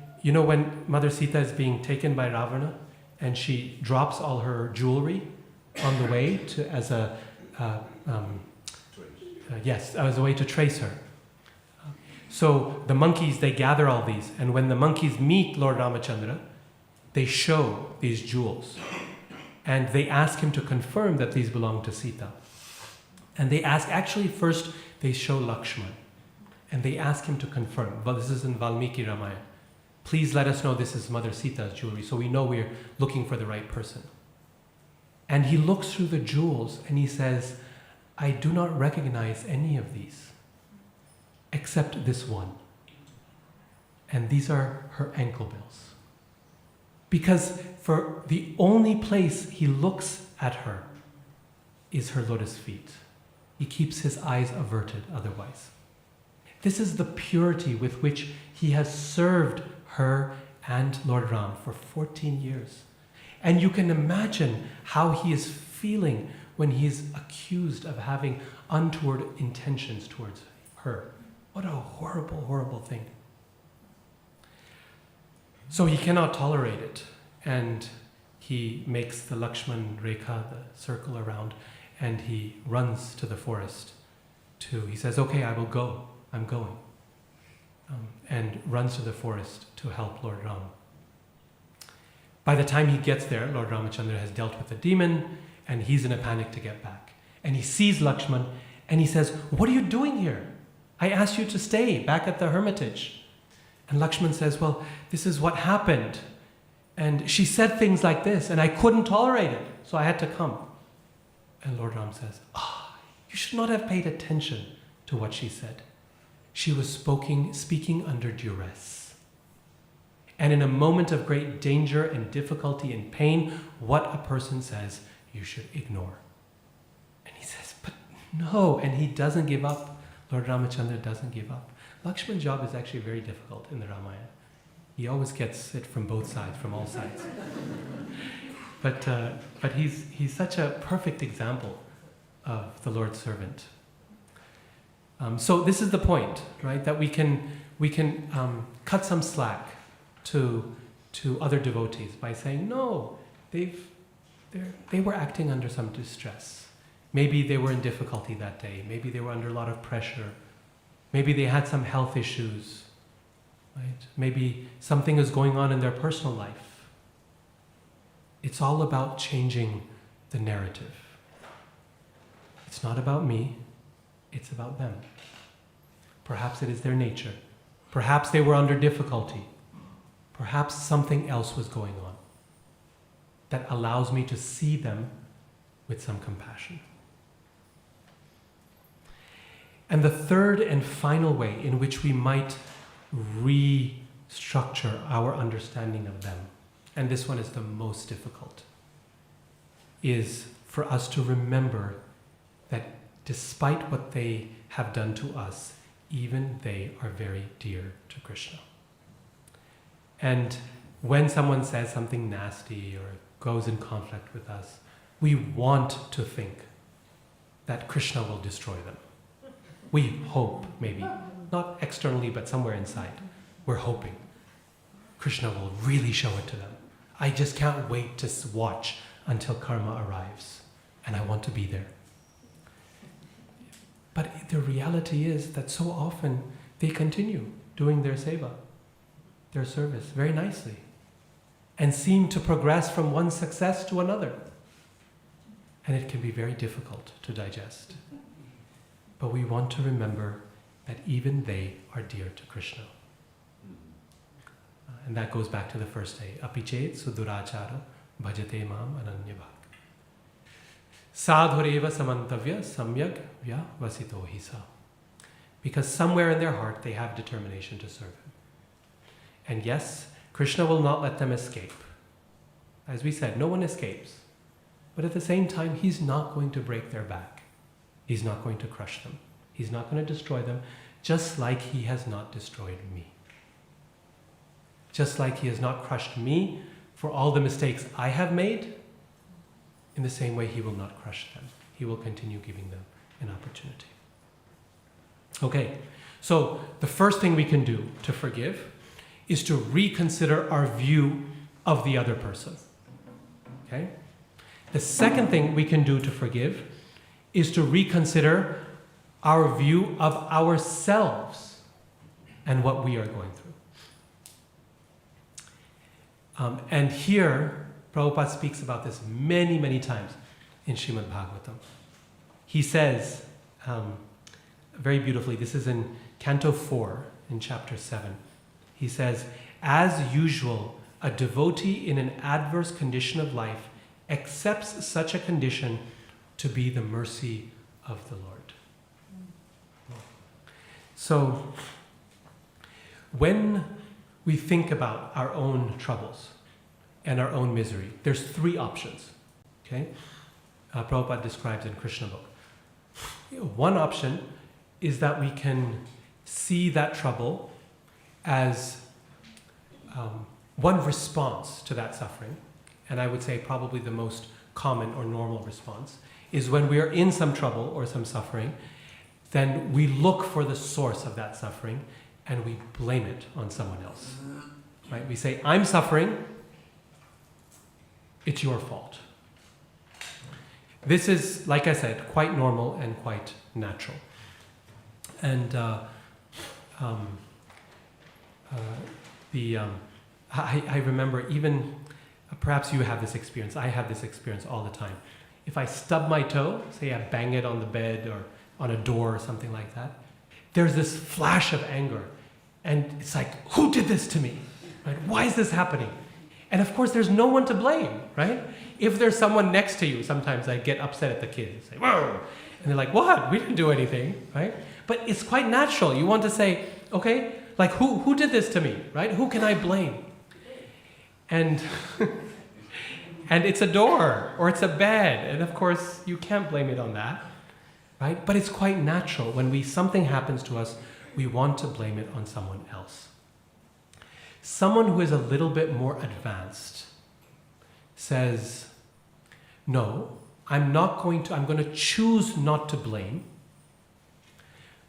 Mother Sita is being taken by Ravana and she drops all her jewelry on the way as a way to trace her. So the monkeys, they gather all these, and when the monkeys meet Lord Ramachandra, they show these jewels. And they ask him to confirm that these belong to Sita. And they ask, actually first they show Lakshman. And they ask him to confirm. Well, this is in Valmiki Ramayana. Please let us know this is Mother Sita's jewelry, so we know we're looking for the right person. And he looks through the jewels and he says, "I do not recognize any of these, except this one. And these are her ankle bills." Because for the only place he looks at her is her lotus feet. He keeps his eyes averted otherwise. This is the purity with which he has served her and Lord Ram for 14 years. And you can imagine how he is feeling when he is accused of having untoward intentions towards her. What a horrible, horrible thing. So he cannot tolerate it, and he makes the Lakshman Rekha, the circle around, and he runs to the forest. He says, okay, I will go, I'm going, and runs to the forest to help Lord Ram. By the time he gets there, Lord Ramachandra has dealt with the demon, and he's in a panic to get back. And he sees Lakshman, and he says, what are you doing here? I asked you to stay back at the hermitage. And Lakshman says, well, this is what happened. And she said things like this, and I couldn't tolerate it, so I had to come. And Lord Ram says, you should not have paid attention to what she said. She was speaking under duress. And in a moment of great danger and difficulty and pain, what a person says, you should ignore. And he says, but no, and he doesn't give up. Lord Ramachandra doesn't give up. Lakshman's job is actually very difficult in the Ramayana. He always gets it from both sides, from all sides. But he's such a perfect example of the Lord's servant. So this is the point, right? That we can cut some slack to other devotees by saying, no, they were acting under some distress. Maybe they were in difficulty that day. Maybe they were under a lot of pressure. Maybe they had some health issues. Right? Maybe something is going on in their personal life. It's all about changing the narrative. It's not about me, it's about them. Perhaps it is their nature. Perhaps they were under difficulty. Perhaps something else was going on that allows me to see them with some compassion. And the third and final way in which we might restructure our understanding of them, and this one is the most difficult, is for us to remember that despite what they have done to us, even they are very dear to Krishna. And when someone says something nasty or goes in conflict with us, we want to think that Krishna will destroy them. We hope, maybe, not externally, but somewhere inside, we're hoping Krishna will really show it to them. I just can't wait to watch until karma arrives, and I want to be there. But the reality is that so often they continue doing their seva, their service, very nicely, and seem to progress from one success to another. And it can be very difficult to digest. But we want to remember that even they are dear to Krishna. And that goes back to the first day. Apichet sudurachara bhajate mam ananyabhak. Sadhureva samantavya samyag vya vasito hisa. Because somewhere in their heart they have determination to serve him. And yes, Krishna will not let them escape. As we said, no one escapes. But at the same time, he's not going to break their back. He's not going to crush them. He's not going to destroy them, just like he has not destroyed me. Just like he has not crushed me for all the mistakes I have made, in the same way he will not crush them. He will continue giving them an opportunity. Okay, so the first thing we can do to forgive is to reconsider our view of the other person. Okay? The second thing we can do to forgive is to reconsider our view of ourselves and what we are going through. And here, Prabhupada speaks about this many, many times in Srimad Bhagavatam. He says, very beautifully, this is in Canto 4, in Chapter 7. He says, as usual, a devotee in an adverse condition of life accepts such a condition to be the mercy of the Lord. So, when we think about our own troubles and our own misery, there's three options. Okay? Prabhupada describes in Krishna book. One option is that we can see that trouble as one response to that suffering, and I would say probably the most common or normal response, is when we are in some trouble or some suffering, then we look for the source of that suffering and we blame it on someone else. right? We say, I'm suffering, it's your fault. This is, like I said, quite normal and quite natural. And I remember even, perhaps you have this experience, I have this experience all the time. If I stub my toe, say I bang it on the bed or on a door or something like that, there's this flash of anger. And it's like, who did this to me? Right? Why is this happening? And of course, there's no one to blame, right? If there's someone next to you, sometimes I get upset at the kids. Say, whoa! And they're like, what? We didn't do anything, right? But it's quite natural. You want to say, okay, like who did this to me, right? Who can I blame? And and it's a door or it's a bed. And of course, you can't blame it on that, right? But it's quite natural. When something happens to us, we want to blame it on someone else. Someone who is a little bit more advanced says, no, I'm going to choose not to blame,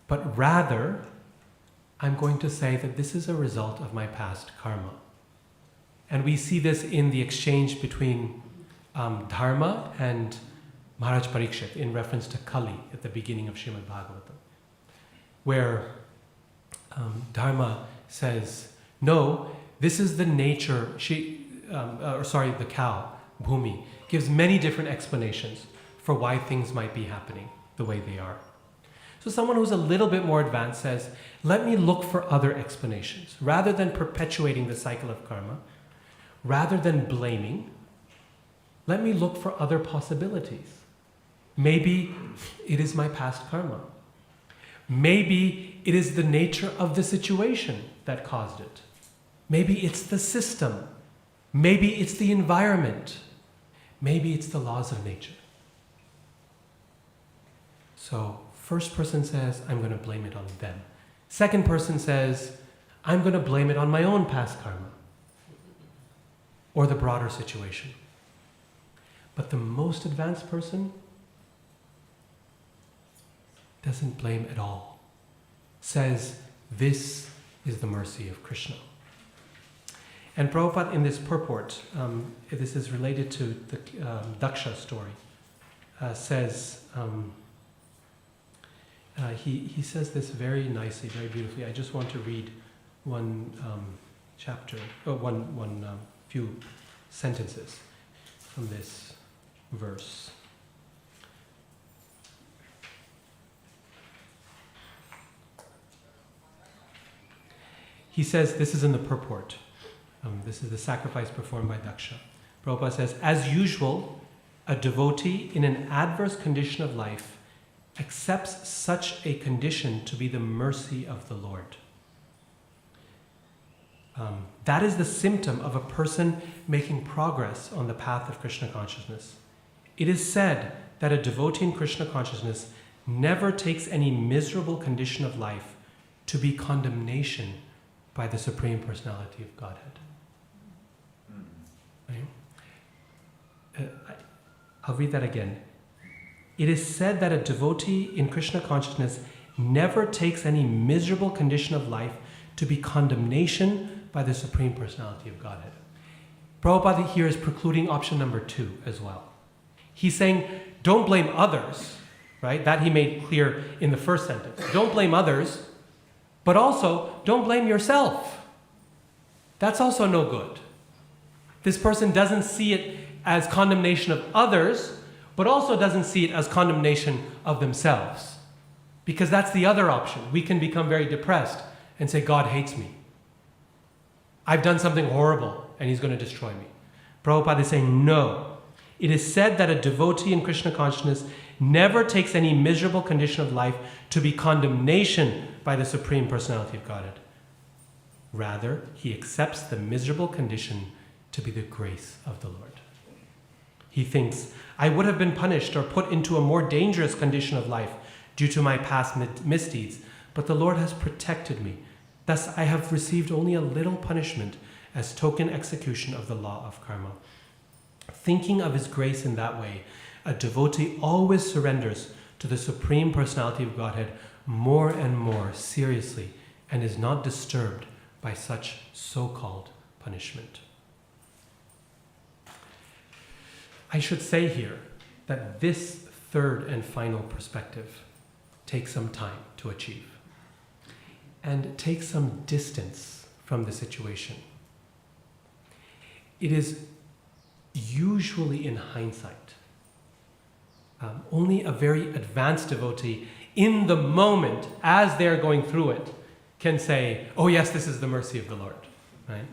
but rather I'm going to say that this is a result of my past karma. And we see this in the exchange between Dharma and Maharaj Parikshit in reference to Kali at the beginning of Srimad Bhagavatam, where Dharma says, no, this is the nature. The cow, Bhumi, gives many different explanations for why things might be happening the way they are. So someone who's a little bit more advanced says, let me look for other explanations. Rather than perpetuating the cycle of karma, rather than blaming, let me look for other possibilities. Maybe it is my past karma. Maybe it is the nature of the situation that caused it. Maybe it's the system. Maybe it's the environment. Maybe it's the laws of nature. So, first person says, I'm going to blame it on them. Second person says, I'm going to blame it on my own past karma or the broader situation. But the most advanced person doesn't blame at all. Says, this is the mercy of Krishna. And Prabhupada in this purport, this is related to the Daksha story, says, he says this very nicely, very beautifully. I just want to read one few sentences from this verse. He says, this is in the purport. This is the sacrifice performed by Daksha. Prabhupada says, as usual, a devotee in an adverse condition of life accepts such a condition to be the mercy of the Lord. That is the symptom of a person making progress on the path of Krishna consciousness. It is said that a devotee in Krishna consciousness never takes any miserable condition of life to be condemnation by the Supreme Personality of Godhead. Right? I'll read that again. It is said that a devotee in Krishna consciousness never takes any miserable condition of life to be condemnation by the Supreme Personality of Godhead. Prabhupada here is precluding option number 2 as well. He's saying, don't blame others, right? That he made clear in the first sentence. Don't blame others, but also don't blame yourself. That's also no good. This person doesn't see it as condemnation of others, but also doesn't see it as condemnation of themselves. Because that's the other option. We can become very depressed and say, God hates me. I've done something horrible and he's going to destroy me. Prabhupada is saying, no. It is said that a devotee in Krishna consciousness never takes any miserable condition of life to be condemnation by the Supreme Personality of Godhead. Rather, he accepts the miserable condition to be the grace of the Lord. He thinks, I would have been punished or put into a more dangerous condition of life due to my past misdeeds, but the Lord has protected me. Thus, I have received only a little punishment as token execution of the law of karma. Thinking of his grace in that way, a devotee always surrenders to the Supreme Personality of Godhead more and more seriously and is not disturbed by such so-called punishment. I should say here that this third and final perspective takes some time to achieve and takes some distance from the situation. It is usually in hindsight. Only a very advanced devotee in the moment, as they're going through it, can say, oh yes, this is the mercy of the Lord. Right?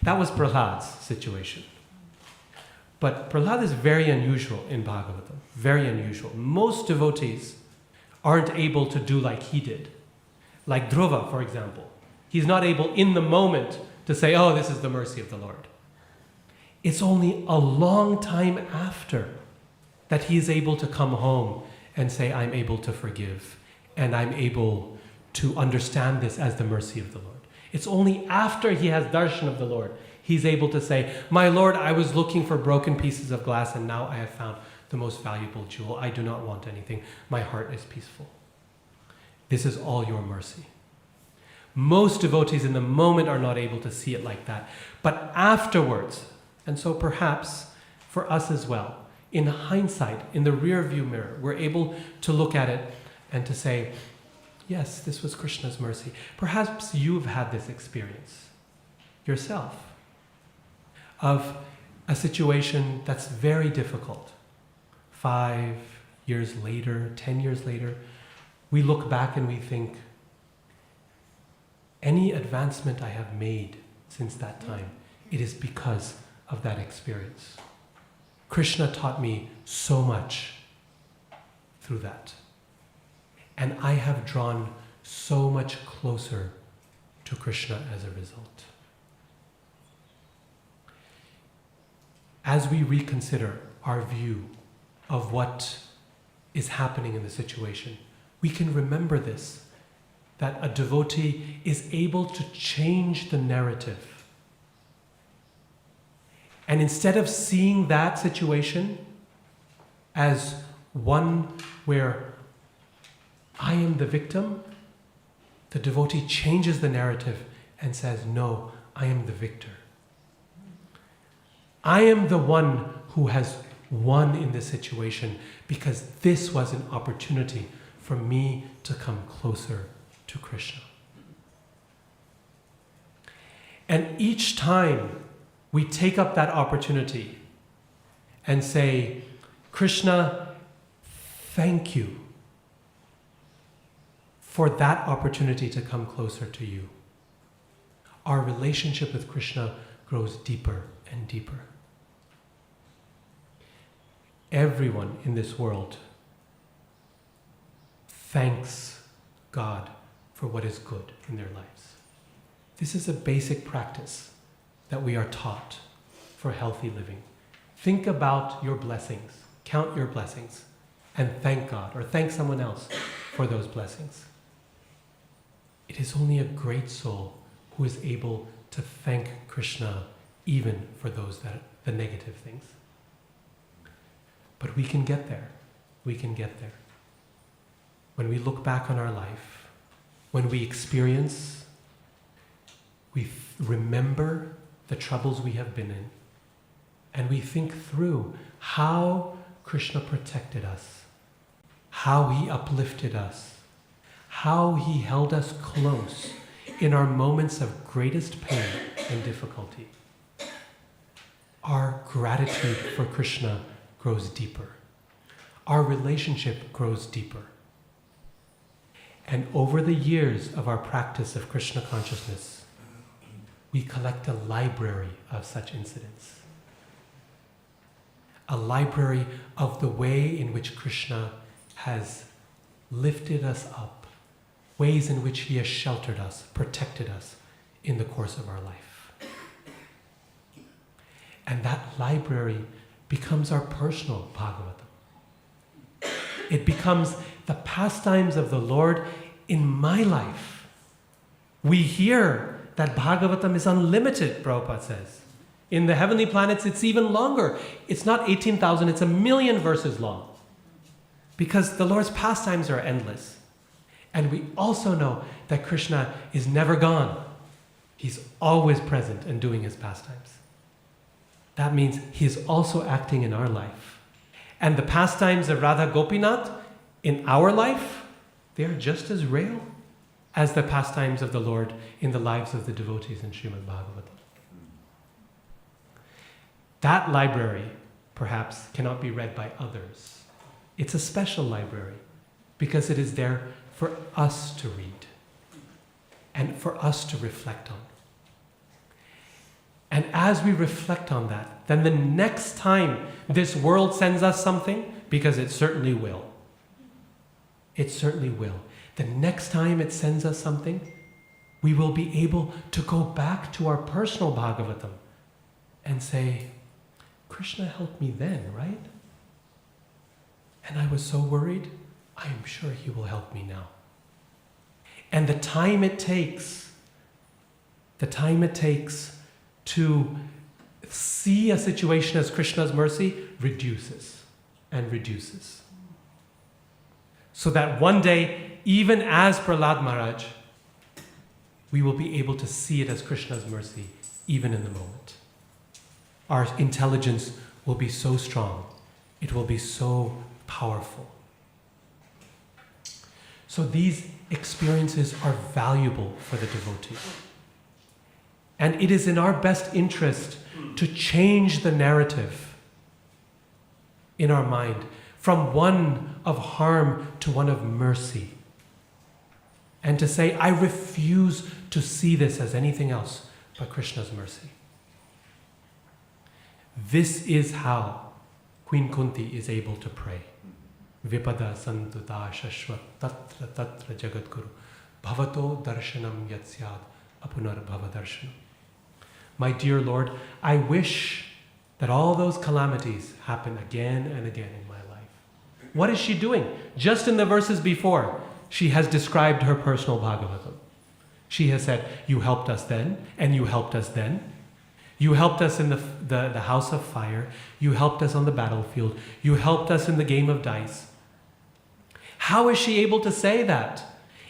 That was Prahlad's situation. But Prahlad is very unusual in Bhagavatam, very unusual. Most devotees aren't able to do like he did. Like Dhruva, for example. He's not able in the moment to say, oh, this is the mercy of the Lord. It's only a long time after that he is able to come home and say, I'm able to forgive, and I'm able to understand this as the mercy of the Lord. It's only after he has darshan of the Lord, he's able to say, my Lord, I was looking for broken pieces of glass, and now I have found the most valuable jewel. I do not want anything. My heart is peaceful. This is all your mercy. Most devotees in the moment are not able to see it like that. But afterwards, and so perhaps for us as well, in hindsight, in the rear view mirror, we're able to look at it and to say, yes, this was Krishna's mercy. Perhaps you've had this experience yourself of a situation that's very difficult. 5 years later, 10 years later, we look back and we think, any advancement I have made since that time, it is because of that experience. Krishna taught me so much through that. And I have drawn so much closer to Krishna as a result. As we reconsider our view of what is happening in the situation, we can remember this, that a devotee is able to change the narrative. And instead of seeing that situation as one where I am the victim, the devotee changes the narrative and says, no, I am the victor. I am the one who has won in this situation because this was an opportunity for me to come closer to Krishna. And each time we take up that opportunity and say, Krishna, thank you for that opportunity to come closer to you. Our relationship with Krishna grows deeper and deeper. Everyone in this world thanks God for what is good in their lives. This is a basic practice that we are taught for healthy living. Think about your blessings, count your blessings, and thank God or thank someone else for those blessings. It is only a great soul who is able to thank Krishna even for the negative things. But we can get there. We can get there. When we look back on our life, when we experience, we remember the troubles we have been in, and we think through how Krishna protected us, how he uplifted us, how he held us close in our moments of greatest pain and difficulty. Our gratitude for Krishna grows deeper. Our relationship grows deeper. And over the years of our practice of Krishna consciousness, we collect a library of such incidents. A library of the way in which Krishna has lifted us up, ways in which he has sheltered us, protected us in the course of our life. And that library becomes our personal Bhagavatam. It becomes the pastimes of the Lord in my life. We hear that Bhagavatam is unlimited, Prabhupada says. In the heavenly planets, it's even longer. It's not 18,000, it's 1,000,000 verses long. Because the Lord's pastimes are endless. And we also know that Krishna is never gone. He's always present and doing his pastimes. That means he is also acting in our life. And the pastimes of Radha Gopinath in our life, they are just as real as the pastimes of the Lord in the lives of the devotees in Srimad Bhagavatam. That library, perhaps, cannot be read by others. It's a special library because it is there for us to read and for us to reflect on. And as we reflect on that, then the next time this world sends us something, because it certainly will, the next time it sends us something, we will be able to go back to our personal Bhagavatam and say, Krishna helped me then, right? And I was so worried, I am sure he will help me now. And the time it takes to see a situation as Krishna's mercy reduces and reduces. So that one day, even as Prahlad Maharaj, we will be able to see it as Krishna's mercy, even in the moment. Our intelligence will be so strong. It will be so powerful. So these experiences are valuable for the devotee. And it is in our best interest to change the narrative in our mind from one of harm to one of mercy. And to say, I refuse to see this as anything else but Krishna's mercy. This is how Queen Kunti is able to pray. Vipada santuta shashvat tatra tatra jagadguru bhavato darshanam yatsyad apunar bhavadarshana. My dear Lord, I wish that all those calamities happen again and again in my life. What is she doing? Just in the verses before, she has described her personal Bhagavatam. She has said, you helped us then, and you helped us then. You helped us in the house of fire. You helped us on the battlefield. You helped us in the game of dice. How is she able to say that?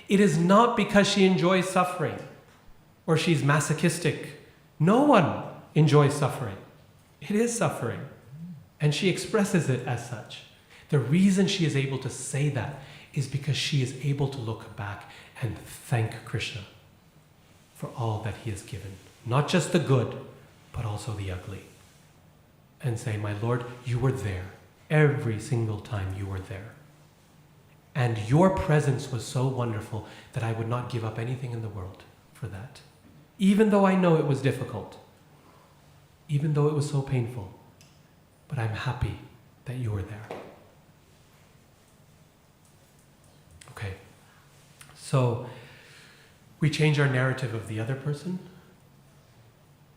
It is not because she enjoys suffering or she's masochistic. No one enjoys suffering. It is suffering. And she expresses it as such. The reason she is able to say that is because she is able to look back and thank Krishna for all that he has given. Not just the good, but also the ugly. And say, my Lord, you were there. Every single time you were there. And your presence was so wonderful that I would not give up anything in the world for that. Even though I know it was difficult. Even though it was so painful. But I'm happy that you were there. Okay. So, we change our narrative of the other person.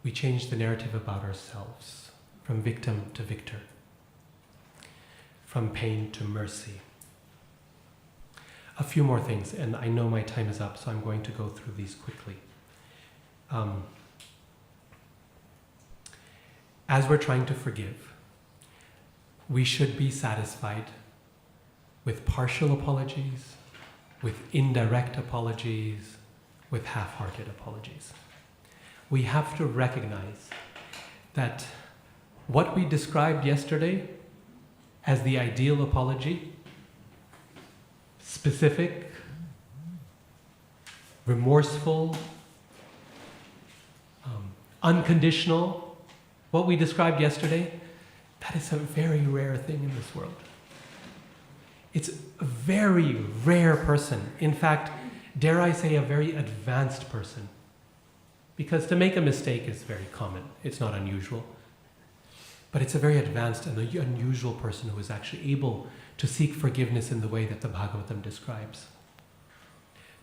We change the narrative about ourselves. From victim to victor. From pain to mercy. A few more things, and I know my time is up, so I'm going to go through these quickly. As we're trying to forgive, we should be satisfied with partial apologies, with indirect apologies, with half-hearted apologies. We have to recognize that what we described yesterday as the ideal apology, specific, remorseful, unconditional, what we described yesterday, that is a very rare thing in this world. It's a very rare person. In fact, dare I say, a very advanced person. Because to make a mistake is very common. It's not unusual. But it's a very advanced and unusual person who is actually able to seek forgiveness in the way that the Bhagavatam describes.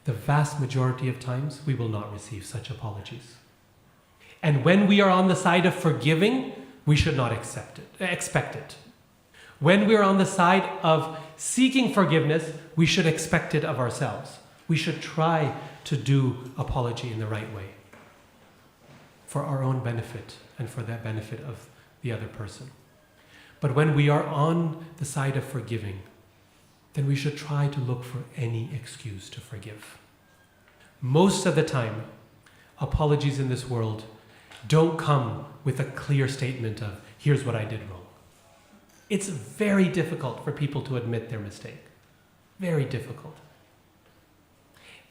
The vast majority of times, we will not receive such apologies. And when we are on the side of forgiving, we should not expect it. When we are on the side of seeking forgiveness, we should expect it of ourselves. We should try to do apology in the right way for our own benefit and for the benefit of the other person. But when we are on the side of forgiving, then we should try to look for any excuse to forgive. Most of the time, apologies in this world don't come with a clear statement of, here's what I did wrong. It's very difficult for people to admit their mistake. Very difficult.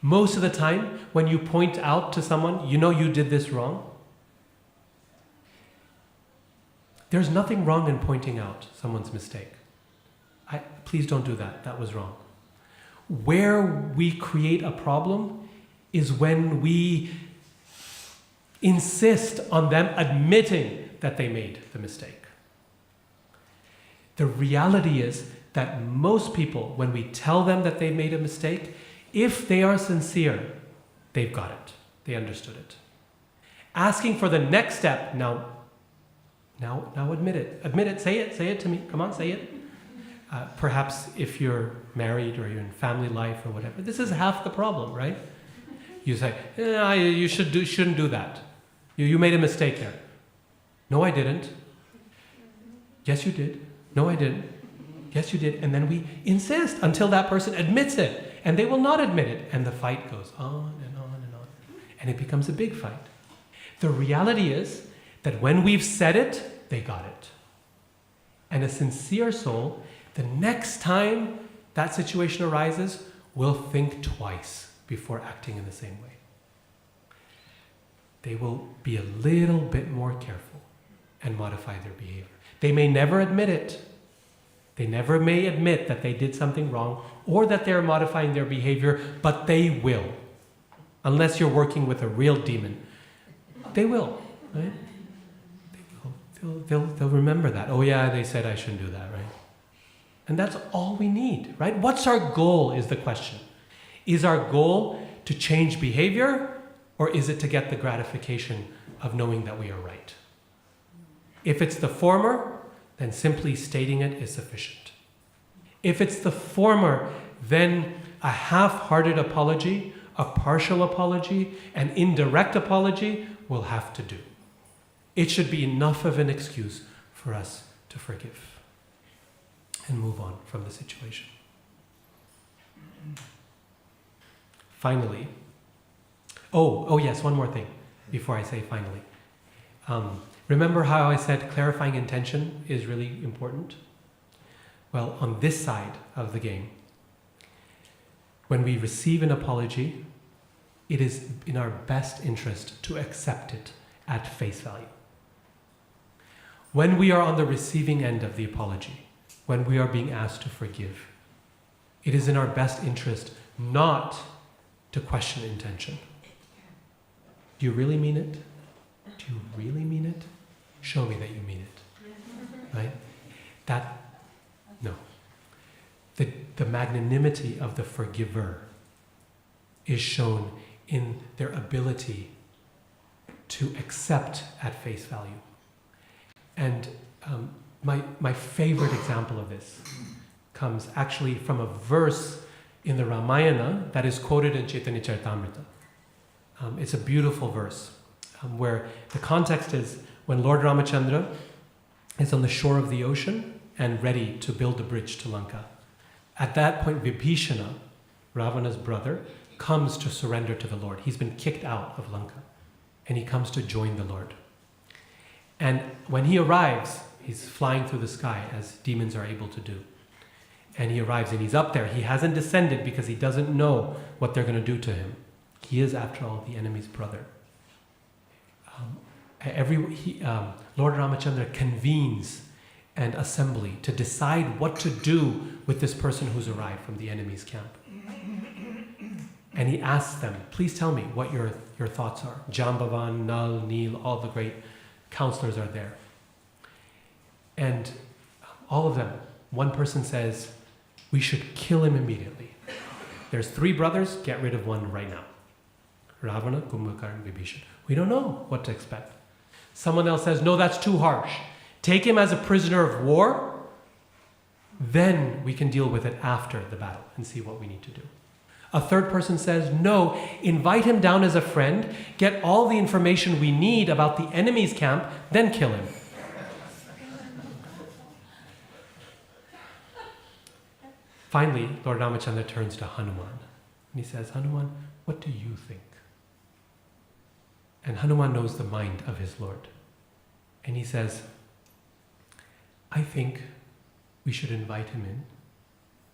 Most of the time, when you point out to someone, you know you did this wrong, there's nothing wrong in pointing out someone's mistake. Please don't do that. That was wrong. Where we create a problem is when we insist on them admitting that they made the mistake. The reality is that most people, when we tell them that they made a mistake, if they are sincere, they've got it. They understood it. Asking for the next step, now admit it. Admit it, say it to me. Come on, say it. Perhaps if you're married or you're in family life or whatever, this is half the problem, right? You say, you shouldn't do that. You made a mistake there. No, I didn't. Yes, you did. No, I didn't. Yes, you did. And then we insist until that person admits it. And they will not admit it. And the fight goes on and on and on. And it becomes a big fight. The reality is that when we've said it, they got it. And a sincere soul, the next time that situation arises, will think twice before acting in the same way. They will be a little bit more careful and modify their behavior. They may never admit it. They never may admit that they did something wrong or that they're modifying their behavior, but they will. Unless you're working with a real demon. They will, right? They'll remember that. Oh yeah, they said I shouldn't do that, right? And that's all we need, right? What's our goal is the question. Is our goal to change behavior, or is it to get the gratification of knowing that we are right? If it's the former, then simply stating it is sufficient. If it's the former, then a half-hearted apology, a partial apology, an indirect apology will have to do. It should be enough of an excuse for us to forgive and move on from the situation. Finally, oh yes, one more thing before I say finally. Remember how I said clarifying intention is really important? Well, on this side of the game, when we receive an apology, it is in our best interest to accept it at face value. When we are on the receiving end of the apology, when we are being asked to forgive, it is in our best interest not to question intention. Do you really mean it? Do you really mean it? Show me that you mean it. Right? No. The magnanimity of the forgiver is shown in their ability to accept at face value. And my favorite example of this comes actually from a verse in the Ramayana that is quoted in Chaitanya Charitamrita. It's a beautiful verse where the context is when Lord Ramachandra is on the shore of the ocean and ready to build a bridge to Lanka. At that point, Vibhishana, Ravana's brother, comes to surrender to the Lord. He's been kicked out of Lanka and he comes to join the Lord. And when he arrives, he's flying through the sky as demons are able to do. And he arrives and he's up there. He hasn't descended because he doesn't know what they're going to do to him. He is, after all, the enemy's brother. Lord Ramachandra convenes an assembly to decide what to do with this person who's arrived from the enemy's camp. And he asks them, please tell me what your thoughts are. Jambavan, Nal, Neel, all the great counselors are there. And all of them, one person says, we should kill him immediately. There's 3 brothers, get rid of one right now. Ravana, Kumbhakarna, and Vibhishana. We don't know what to expect. Someone else says, no, that's too harsh. Take him as a prisoner of war, then we can deal with it after the battle and see what we need to do. A third person says, no, invite him down as a friend, get all the information we need about the enemy's camp, then kill him. Finally, Lord Ramachandra turns to Hanuman and he says, Hanuman, what do you think? And Hanuman knows the mind of his Lord. And he says, I think we should invite him in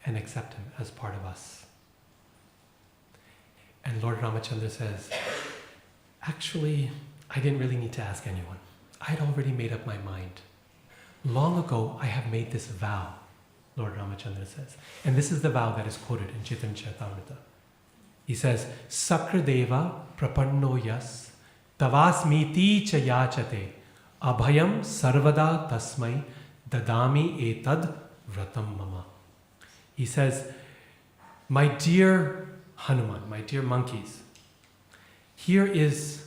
and accept him as part of us. And Lord Ramachandra says, actually, I didn't really need to ask anyone. I had already made up my mind. Long ago, I have made this vow, Lord Ramachandra says. And this is the vow that is quoted in Chaitanya Charitamrita. He says, Sakradeva prapanno yas tavasmiti cha yachate abhayam sarvada tasmai dadami etad vratam mama. He says, my dear Hanuman, my dear monkeys, here is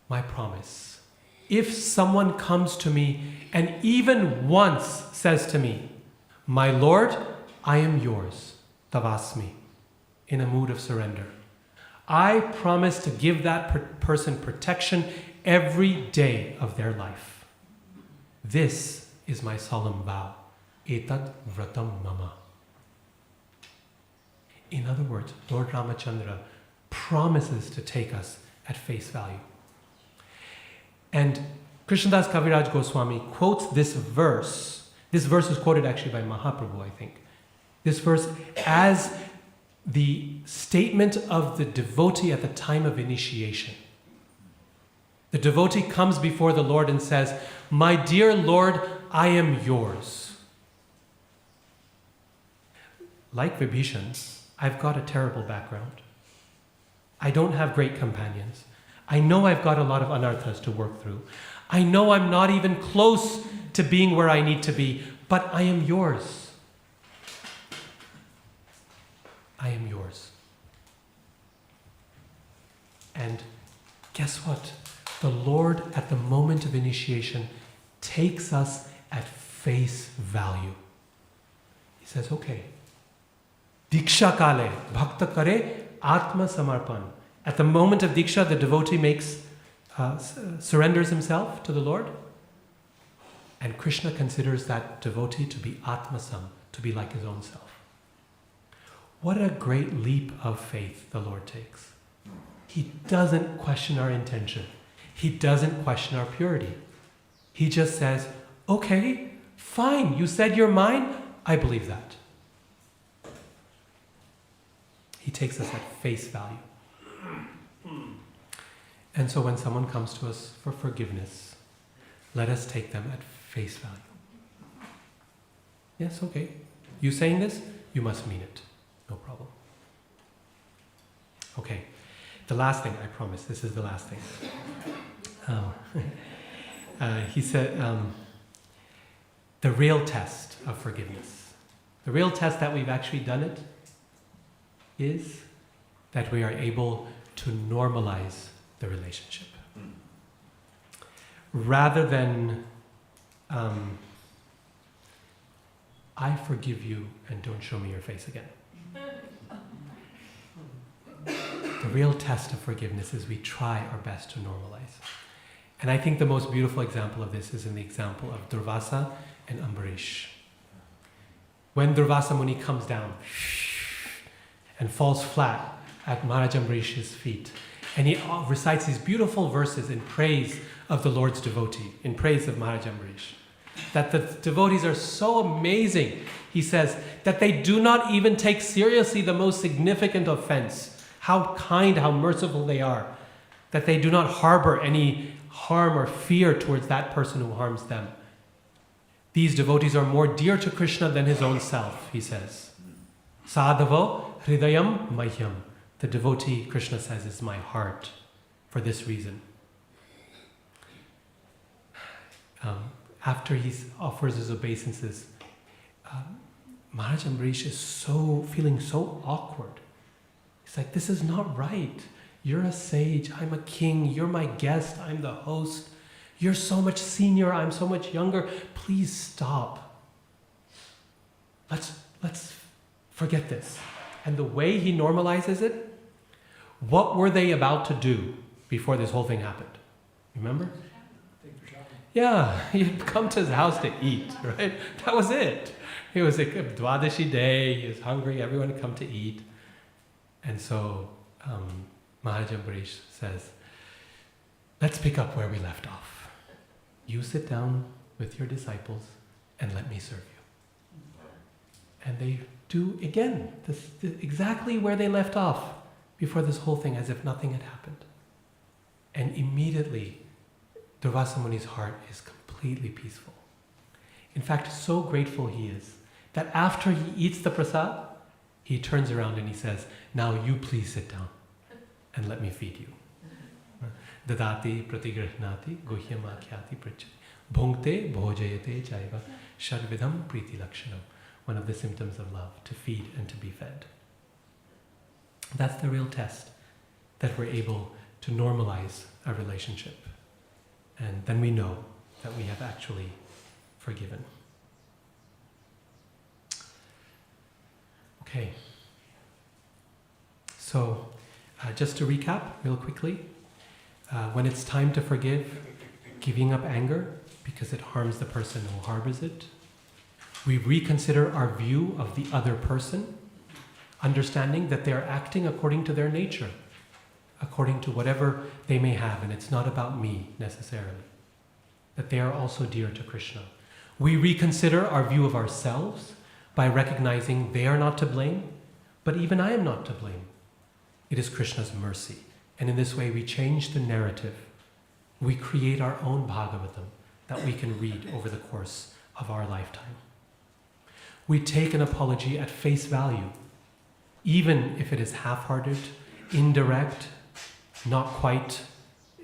my promise. If someone comes to me and even once says to me, my Lord, I am yours, tavasmi, in a mood of surrender, I promise to give that person protection every day of their life. This is my solemn vow. Etad vratam mama. In other words, Lord Ramachandra promises to take us at face value. And Krishnadas Kaviraj Goswami quotes this verse. This verse is quoted actually by Mahaprabhu, I think. This verse as the statement of the devotee at the time of initiation. The devotee comes before the Lord and says, my dear Lord, I am yours. Like Vibhishan, I've got a terrible background. I don't have great companions. I know I've got a lot of anarthas to work through. I know I'm not even close to being where I need to be, but I am yours. I am yours. And guess what? The Lord, at the moment of initiation, takes us at face value. He says, okay, Diksha kale, bhakta kare, atma samarpan. At the moment of Diksha, the devotee surrenders himself to the Lord. And Krishna considers that devotee to be atmasam, to be like his own self. What a great leap of faith the Lord takes. He doesn't question our intention. He doesn't question our purity. He just says, okay, fine, you said you're mine, I believe that. He takes us at face value. And so when someone comes to us for forgiveness, let us take them at face value. Yes, okay. You saying this? You must mean it. No problem. Okay. The last thing, I promise, this is the last thing. He said, the real test of forgiveness. The real test that we've actually done it is that we are able to normalize the relationship. Rather than, I forgive you and don't show me your face again. The real test of forgiveness is we try our best to normalize. And I think the most beautiful example of this is in the example of Durvasa and Ambarish. When Durvasa Muni comes down and falls flat at Maharaj Ambarish's feet, and he recites these beautiful verses in praise of the Lord's devotee, in praise of Maharaj Ambarish, that the devotees are so amazing, he says, that they do not even take seriously the most significant offense. How kind, how merciful they are, that they do not harbor any harm or fear towards that person who harms them. These devotees are more dear to Krishna than his own self, he says. Sadhavo hridayam mahyam. The devotee, Krishna says, is my heart for this reason. After he offers his obeisances, Maharaj Ambarish is feeling so awkward. He's like, this is not right. You're a sage, I'm a king, you're my guest, I'm the host. You're so much senior, I'm so much younger. Please stop. Let's forget this. And the way he normalizes it, what were they about to do before this whole thing happened? Remember? Yeah, he'd come to his house to eat, right? That was it. It was a Dwadashi day, he was hungry, everyone had come to eat. And so Maharaj Ambarish says, let's pick up where we left off. You sit down with your disciples and let me serve you. And they do again, exactly where they left off before this whole thing, as if nothing had happened. And immediately, Durvasa Muni's heart is completely peaceful. In fact, so grateful he is that after he eats the prasad, he turns around and he says, now you please sit down and let me feed you. Dadati pratigrihnati guhyamakhyati prachati bhungte bhojayate chaiva sharvidham priti lakshanam. One of the symptoms of love, to feed and to be fed. That's the real test, that we're able to normalize our relationship. And then we know that we have actually forgiven. Okay. So, just to recap real quickly, when it's time to forgive, giving up anger because it harms the person who harbors it, we reconsider our view of the other person, understanding that they are acting according to their nature, according to whatever they may have, and it's not about me necessarily, that they are also dear to Krishna. We reconsider our view of ourselves by recognizing they are not to blame, but even I am not to blame. It is Krishna's mercy. And in this way we change the narrative. We create our own Bhagavatam that we can read over the course of our lifetime. We take an apology at face value, even if it is half-hearted, indirect, not quite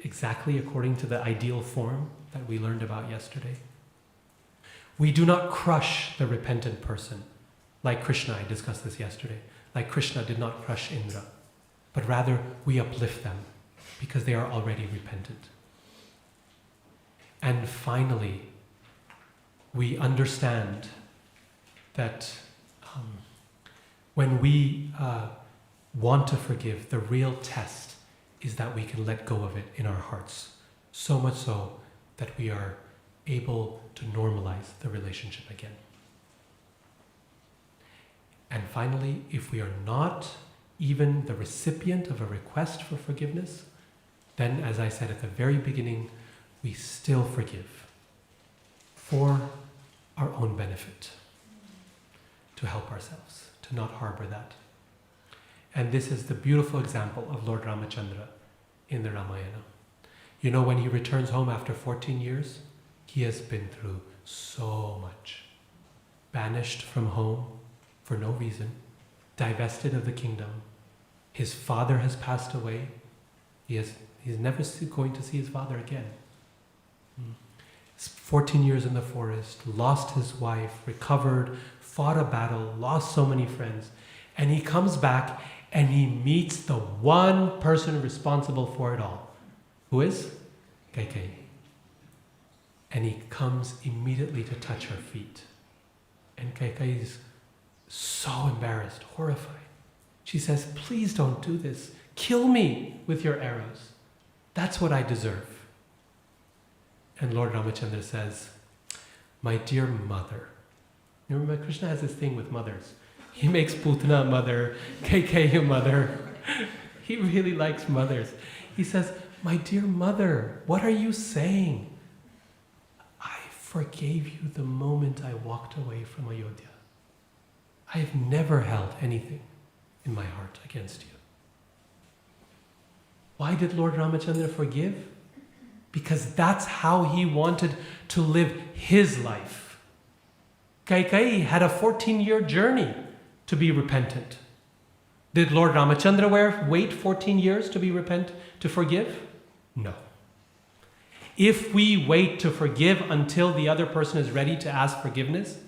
exactly according to the ideal form that we learned about yesterday. We do not crush the repentant person, like Krishna, I discussed this yesterday, like Krishna did not crush Indra, but rather we uplift them because they are already repentant. And finally, we understand that when we want to forgive, the real test is that we can let go of it in our hearts, so much so that we are able to normalize the relationship again. And finally, if we are not even the recipient of a request for forgiveness, then, as I said at the very beginning, we still forgive for our own benefit, to help ourselves, to not harbor that. And this is the beautiful example of Lord Ramachandra in the Ramayana. You know, when he returns home after 14 years, he has been through so much. Banished from home for no reason, divested of the kingdom. His father has passed away. He's never going to see his father again. 14 years in the forest, lost his wife, recovered, fought a battle, lost so many friends. And he comes back and he meets the one person responsible for it all. Who is? Kaikeyi. And he comes immediately to touch her feet. And Kaikeyi is so embarrassed, horrified. She says, please don't do this. Kill me with your arrows. That's what I deserve. And Lord Ramachandra says, my dear mother. You remember, Krishna has this thing with mothers. He makes Putana mother, Kaikeyi mother. He really likes mothers. He says, my dear mother, what are you saying? I forgave you the moment I walked away from Ayodhya. I have never held anything in my heart against you. Why did Lord Ramachandra forgive? Because that's how he wanted to live his life. Kaikeyi had a 14-year journey to be repentant. Did Lord Ramachandra wait 14 years to to forgive? No. If we wait to forgive until the other person is ready to ask forgiveness,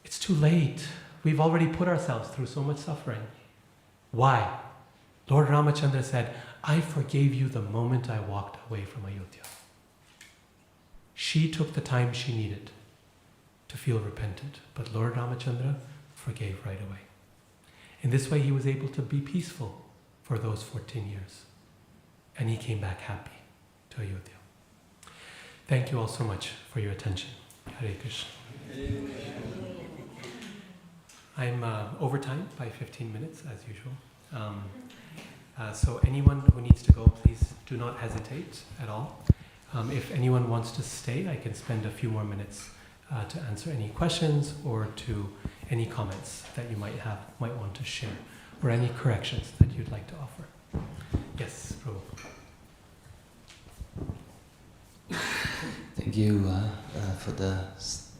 it's too late. We've already put ourselves through so much suffering. Why? Lord Ramachandra said, I forgave you the moment I walked away from Ayodhya. She took the time she needed to feel repentant, but Lord Ramachandra forgave right away. In this way, he was able to be peaceful for those 14 years. And he came back happy to Ayodhya. Thank you all so much for your attention. Hare Krishna. I'm over time by 15 minutes, as usual. So anyone who needs to go, please do not hesitate at all. If anyone wants to stay, I can spend a few more minutes to answer any questions or to any comments that you might want to share, or any corrections that you'd like to offer. Yes, Prabhu. Thank you for the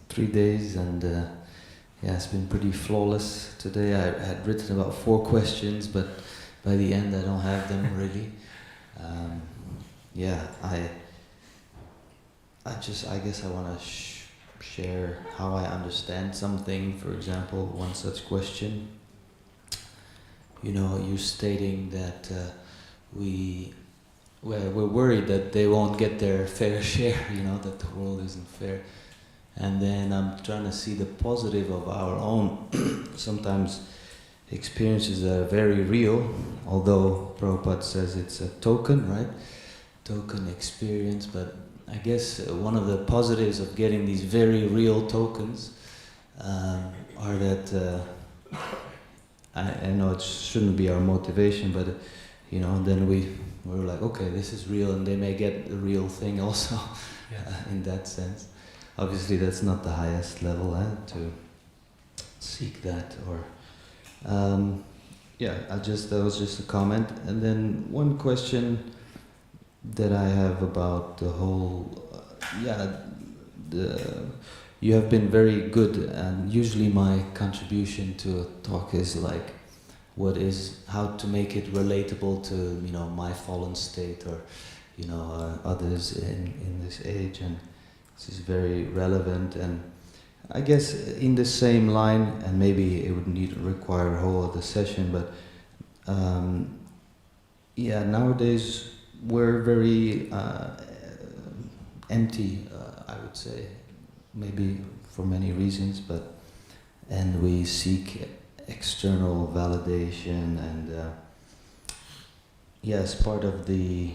3 days, and yeah, it's been pretty flawless today. I had written about 4 questions, but by the end I don't have them really. Yeah, I guess I want to share how I understand something. For example, one such question. You know, you're stating that we're worried that they won't get their fair share, you know, that the world isn't fair. And then I'm trying to see the positive of our own, sometimes experiences that are very real, although Prabhupada says it's a token, right? Token experience, but I guess one of the positives of getting these very real tokens are that, I know it shouldn't be our motivation, but you know, then we're like, okay, this is real, and they may get the real thing also. Yeah. In that sense. Obviously that's not the highest level to seek that, or yeah, that was just a comment. And then one question that I have about the whole, you have been very good, and usually my contribution to a talk is like, how to make it relatable to, you know, my fallen state, or, you know, others in this age, and this is very relevant. And I guess in the same line, and maybe it would require a whole other session, but yeah, nowadays we're very empty, I would say, maybe for many reasons, and we seek external validation, and yes, part of the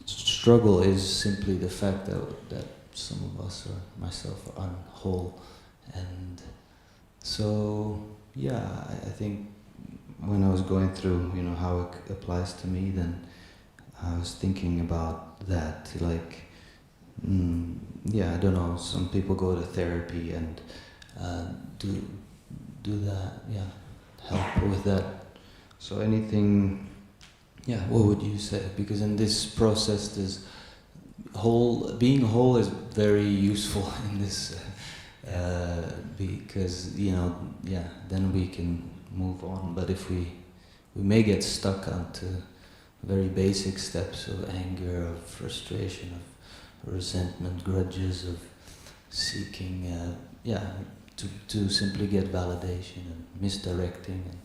struggle is simply the fact that some of us, or myself, are unwhole. And so yeah, I think when I was going through, you know, how it applies to me, then I was thinking about that, like, yeah, I don't know, some people go to therapy and do that, yeah, help with that. So anything, yeah, what would you say? Because in this process, being whole is very useful in this, because, you know, yeah, then we can move on. But if we may get stuck onto very basic steps of anger, of frustration, of resentment, grudges, of seeking, to simply get validation and misdirecting, and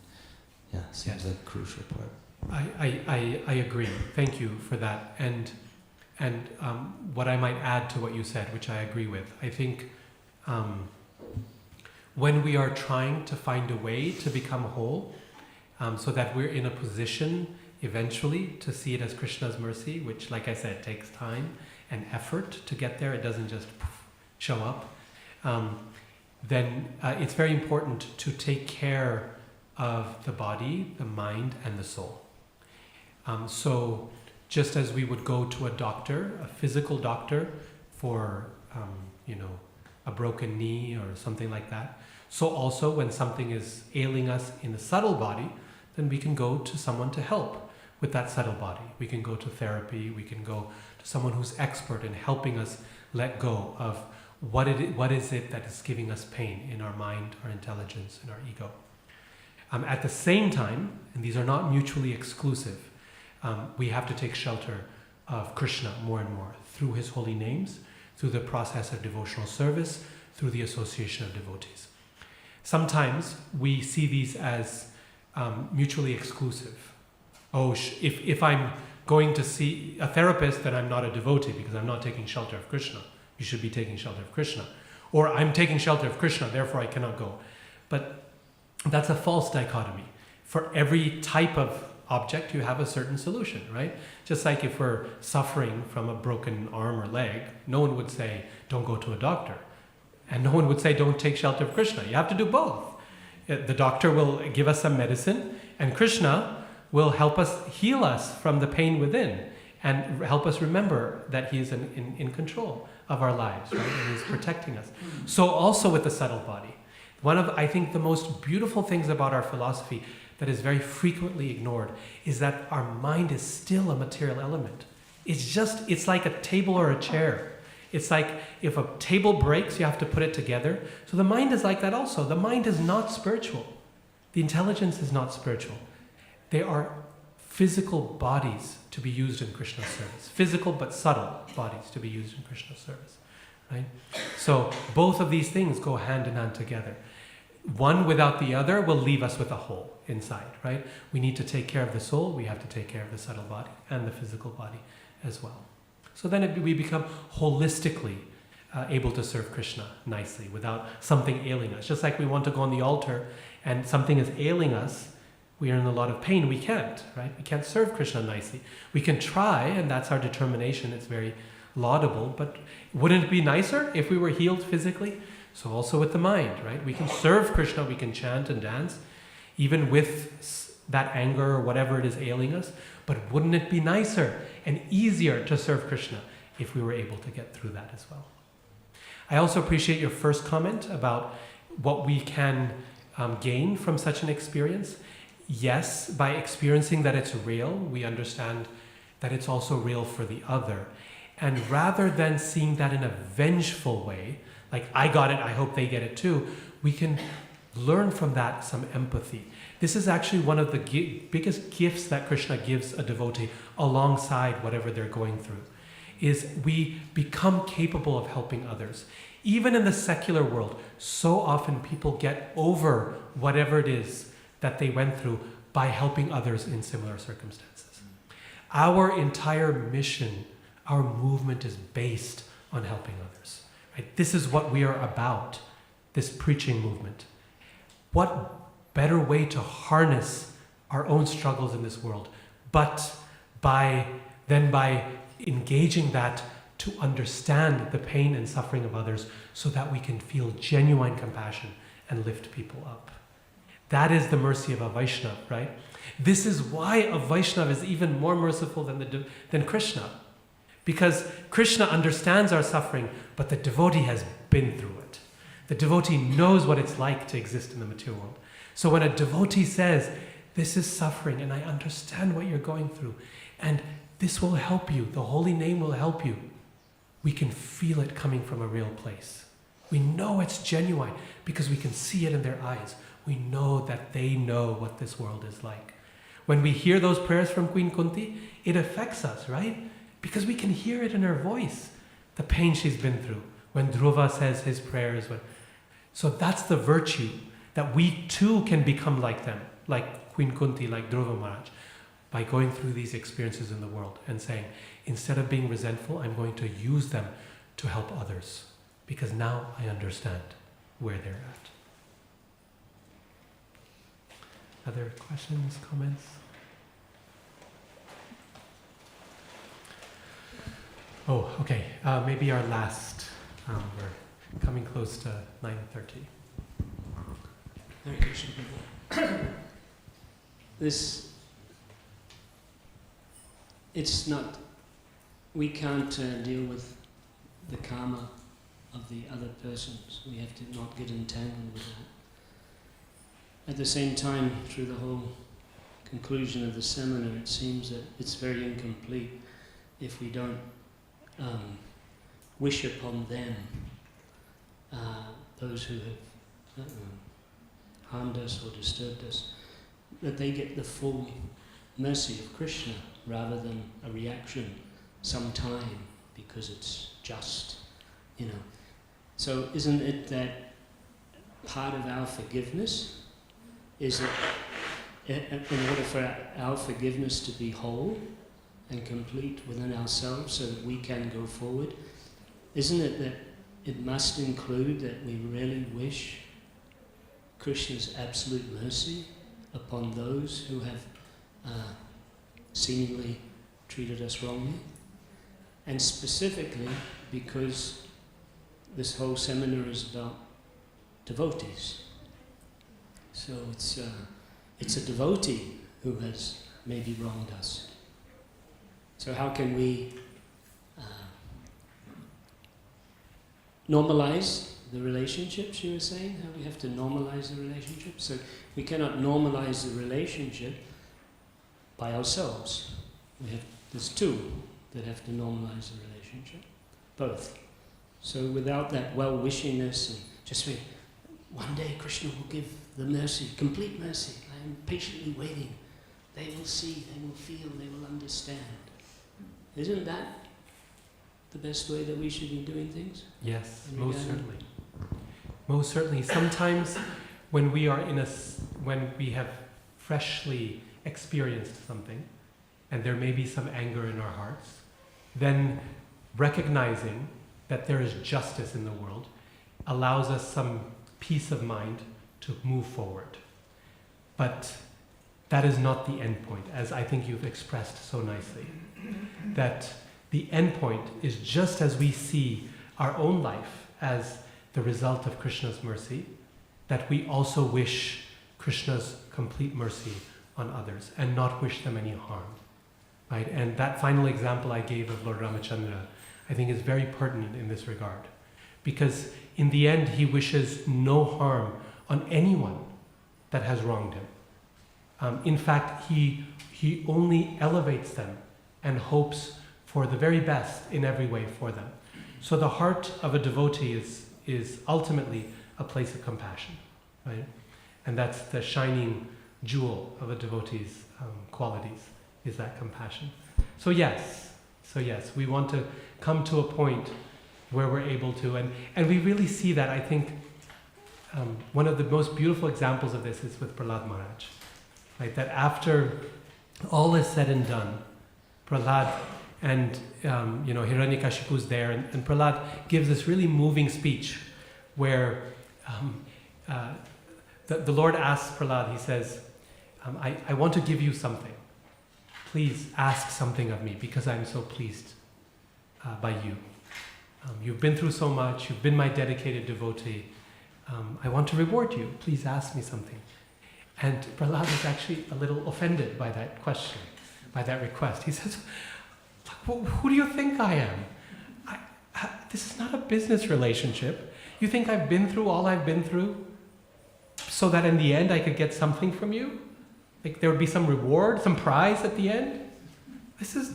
yeah, seems like a crucial part. I agree. Thank you for that. And what I might add to what you said, which I agree with, I think when we are trying to find a way to become whole, so that we're in a position eventually to see it as Krishna's mercy, which, like I said, takes time and effort to get there. It doesn't just show up. Then it's very important to take care of the body, the mind, and the soul. So just as we would go to a doctor, a physical doctor, for you know, a broken knee or something like that, so also when something is ailing us in the subtle body, then we can go to someone to help with that subtle body. We can go to therapy, we can go to someone who's expert in helping us let go of what is it that is giving us pain in our mind, our intelligence, and our ego. At the same time, and these are not mutually exclusive, we have to take shelter of Krishna more and more through his holy names, through the process of devotional service, through the association of devotees. Sometimes we see these as mutually exclusive. Oh, if I'm going to see a therapist, then I'm not a devotee because I'm not taking shelter of Krishna. You should be taking shelter of Krishna. Or I'm taking shelter of Krishna, therefore I cannot go. But that's a false dichotomy. For every type of object, you have a certain solution, right? Just like if we're suffering from a broken arm or leg, no one would say, don't go to a doctor. And no one would say, don't take shelter of Krishna. You have to do both. The doctor will give us some medicine, and Krishna will help us, heal us from the pain within, and help us remember that He is in control of our lives, right? And He's protecting us. So also with the subtle body. One of, I think, the most beautiful things about our philosophy that is very frequently ignored is that our mind is still a material element. It's like a table or a chair. It's like if a table breaks, you have to put it together. So the mind is like that also. The mind is not spiritual. The intelligence is not spiritual. They are physical bodies to be used in Krishna's service. Physical but subtle bodies to be used in Krishna's service. Right? So both of these things go hand in hand together. One without the other will leave us with a hole inside, right? We need to take care of the soul, we have to take care of the subtle body and the physical body as well. So then we become holistically able to serve Krishna nicely without something ailing us. Just like we want to go on the altar and something is ailing us, we are in a lot of pain, we can't, right? We can't serve Krishna nicely. We can try, and that's our determination, it's very laudable, but wouldn't it be nicer if we were healed physically? So also with the mind, right? We can serve Krishna, we can chant and dance, even with that anger or whatever it is ailing us, but wouldn't it be nicer and easier to serve Krishna if we were able to get through that as well? I also appreciate your first comment about what we can gain from such an experience. Yes, by experiencing that it's real, we understand that it's also real for the other. And rather than seeing that in a vengeful way, like I got it, I hope they get it too, we can learn from that some empathy. This is actually one of the biggest gifts that Krishna gives a devotee alongside whatever they're going through, is we become capable of helping others. Even in the secular world, so often people get over whatever it is that they went through by helping others in similar circumstances. Our entire mission, our movement is based on helping others. Right? This is what we are about, this preaching movement. What better way to harness our own struggles in this world, but by engaging that to understand the pain and suffering of others so that we can feel genuine compassion and lift people up. That is the mercy of a Vaishnava, right? This is why a Vaishnava is even more merciful than Krishna. Because Krishna understands our suffering, but the devotee has been through it. The devotee knows what it's like to exist in the material world. So when a devotee says, this is suffering and I understand what you're going through, and this will help you, the holy name will help you, we can feel it coming from a real place. We know it's genuine because we can see it in their eyes. We know that they know what this world is like. When we hear those prayers from Queen Kunti, it affects us, right? Because we can hear it in her voice, the pain she's been through. When Dhruva says his prayers. So that's the virtue, that we too can become like them, like Queen Kunti, like Dhruva Maharaj, by going through these experiences in the world and saying, instead of being resentful, I'm going to use them to help others, because now I understand where they're at. Other questions, comments? Oh, okay. Maybe our last. We're coming close to 9:30. Hare Krishna. It's not, we can't deal with the karma of the other persons. We have to not get entangled with that. At the same time, through the whole conclusion of the seminar, it seems that it's very incomplete if we don't wish upon them, those who have harmed us or disturbed us, that they get the full mercy of Krishna rather than a reaction sometime because it's just, you know. So isn't it that part of our forgiveness is that in order for our forgiveness to be whole and complete within ourselves so that we can go forward, isn't it that it must include that we really wish Krishna's absolute mercy upon those who have seemingly treated us wrongly? And specifically because this whole seminar is about devotees. So it's a devotee who has maybe wronged us. So how can we normalize the relationships, you were saying? How we have to normalize the relationship? So we cannot normalize the relationship by ourselves. There's two that have to normalize the relationship. Both. So without that well-wishingness and just saying, one day Krishna will give the mercy, complete mercy. I am patiently waiting. They will see, they will feel, they will understand. Isn't that the best way that we should be doing things? Yes, most certainly. Most certainly. Sometimes when we are when we have freshly experienced something, and there may be some anger in our hearts, then recognizing that there is justice in the world allows us some peace of mind to move forward. But that is not the end point, as I think you've expressed so nicely. That the end point is just as we see our own life as the result of Krishna's mercy, that we also wish Krishna's complete mercy on others and not wish them any harm. Right? And that final example I gave of Lord Ramachandra, I think is very pertinent in this regard. Because in the end, he wishes no harm on anyone that has wronged him. In fact, he only elevates them and hopes for the very best in every way for them. So the heart of a devotee is ultimately a place of compassion, right? And that's the shining jewel of a devotee's qualities, is that compassion. So yes, we want to come to a point where we're able to, and we really see that. I think one of the most beautiful examples of this is with Prahlad Maharaj, right? That after all is said and done, Prahlad and Hiranyakashipu's there, and Prahlad gives this really moving speech where the Lord asks Prahlad, he says, I want to give you something. Please ask something of me because I'm so pleased by you. You've been through so much, you've been my dedicated devotee. I want to reward you. Please ask me something. And Prahlad is actually a little offended by that question, by that request. He says, who do you think I am? This is not a business relationship. You think I've been through all I've been through so that in the end I could get something from you? Like there would be some reward, some prize at the end? This is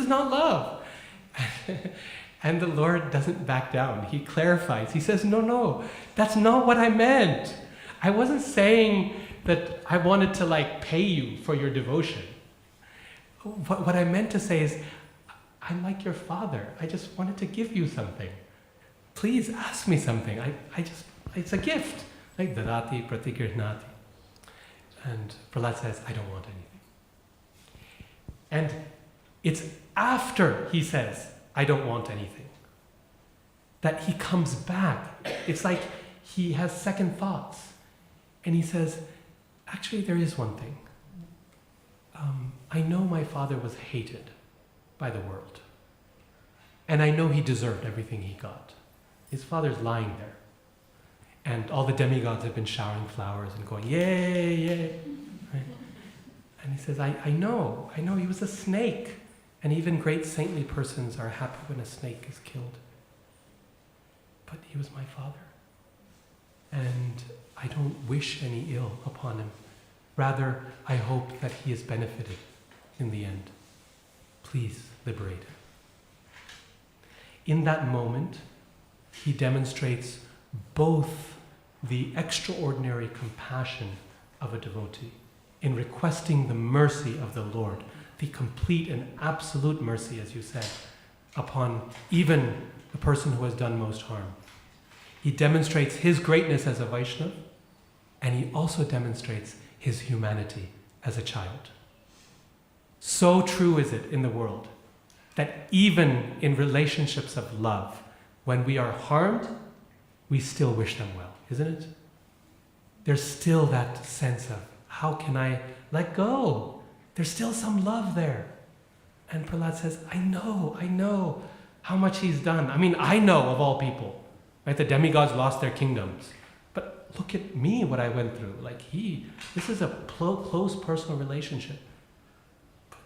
not love. And the Lord doesn't back down. He clarifies. He says, no, that's not what I meant. I wasn't saying that I wanted to pay you for your devotion. What I meant to say is, I'm like your father. I just wanted to give you something. Please ask me something. It's a gift. Like dadati pratigrihnati. And Prahlad says, I don't want anything. And it's after he says, I don't want anything, that he comes back. It's like he has second thoughts. And he says, actually, there is one thing. I know my father was hated by the world. And I know he deserved everything he got. His father's lying there. And all the demigods have been showering flowers and going, yay, yay. Right? And he says, I know he was a snake. And even great saintly persons are happy when a snake is killed. But he was my father. And I don't wish any ill upon him. Rather, I hope that he is benefited in the end. Please liberate him. In that moment, he demonstrates both the extraordinary compassion of a devotee in requesting the mercy of the Lord, the complete and absolute mercy, as you said, upon even the person who has done most harm. He demonstrates his greatness as a Vaishnava, and he also demonstrates his humanity as a child. So true is it in the world that even in relationships of love, when we are harmed, we still wish them well, isn't it? There's still that sense of, how can I let go? There's still some love there. And Prahlad says, I know how much he's done. I mean, I know of all people, right? The demigods lost their kingdoms. But look at me, what I went through. Like this is a close personal relationship. But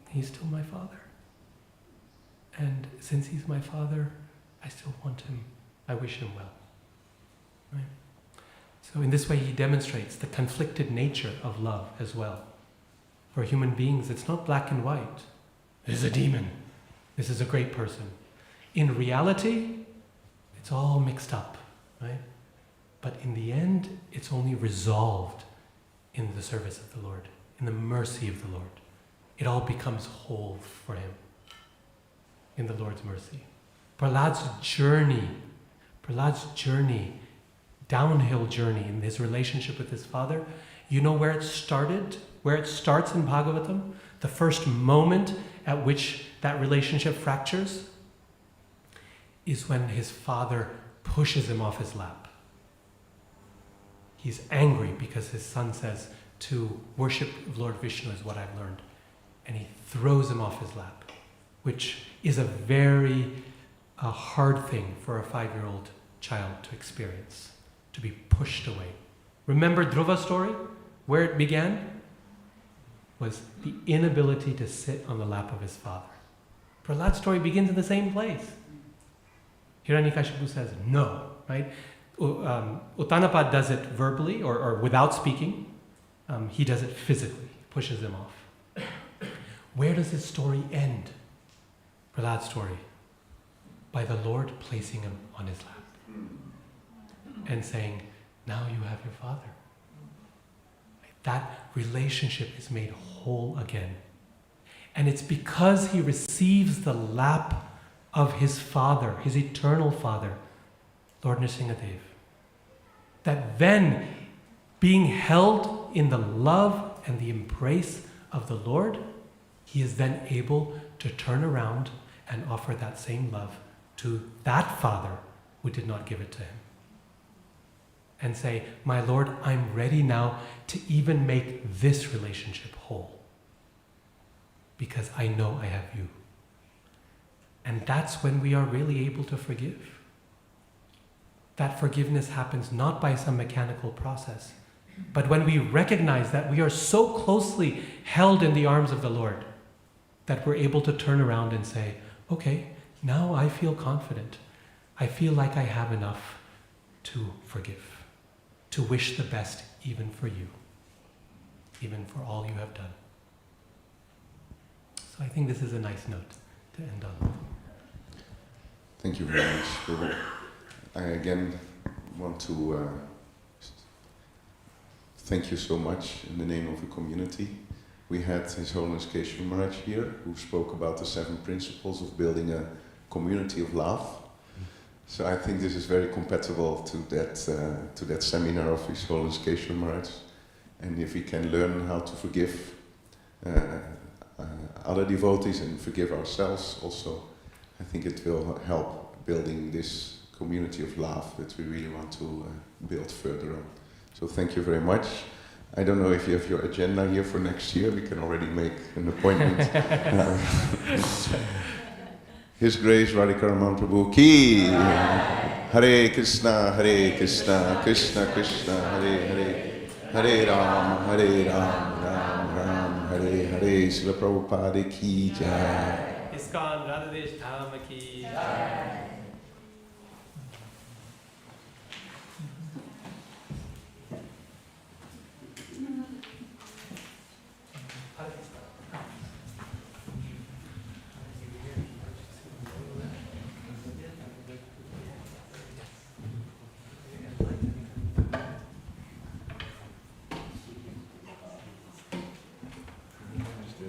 he's still my father. And since he's my father, I still want him. I wish him well. Right? So in this way, he demonstrates the conflicted nature of love as well. For human beings, it's not black and white. This is a demon. This is a great person. In reality, it's all mixed up, right? But in the end, it's only resolved in the service of the Lord, in the mercy of the Lord. It all becomes whole for him in the Lord's mercy. Prahlad's journey, downhill journey in his relationship with his father, you know where it started? Where it starts in Bhagavatam? The first moment at which that relationship fractures is when his father pushes him off his lap. He's angry because his son says to worship Lord Vishnu is what I've learned. And he throws him off his lap, which is a very hard thing for a 5-year-old child to experience, to be pushed away. Remember Dhruva's story? Where it began was the inability to sit on the lap of his father. Prahlad's story begins in the same place. Hiranyakashipu says no, right? Uttanapad does it verbally or without speaking. He does it physically, pushes him off. Where does his story end? Prahlad's story. By the Lord placing him on his lap and saying, now you have your father. That relationship is made whole again. And it's because he receives the lap of his father, his eternal father, Lord Nrsingadev, that then, being held in the love and the embrace of the Lord, he is then able to turn around and offer that same love to that father who did not give it to him. And say, my Lord, I'm ready now to even make this relationship whole. Because I know I have you. And that's when we are really able to forgive. That forgiveness happens not by some mechanical process, but when we recognize that we are so closely held in the arms of the Lord that we're able to turn around and say, okay, now I feel confident. I feel like I have enough to forgive. To wish the best even for you, even for all you have done. So I think this is a nice note to end on. Thank you very much, Guru. I again want to thank you so much in the name of the community. We had His Holiness Keshav Maharaj here, who spoke about the 7 principles of building a community of love. So I think this is very compatible to that seminar of His Holiness Keshav Maharaj. And if we can learn how to forgive other devotees and forgive ourselves also, I think it will help building this community of love that we really want to build further on. So thank you very much. I don't know if you have your agenda here for next year. We can already make an appointment. His Grace Radhika Ramana Prabhu ki Hare Krsna, Krishna Krishna, Hare Hare, Hare Ram, Ram Ram, Hare Hare. Srila Prabhupada ki jai. ISKCON Radhadesh TV Channel ki jai.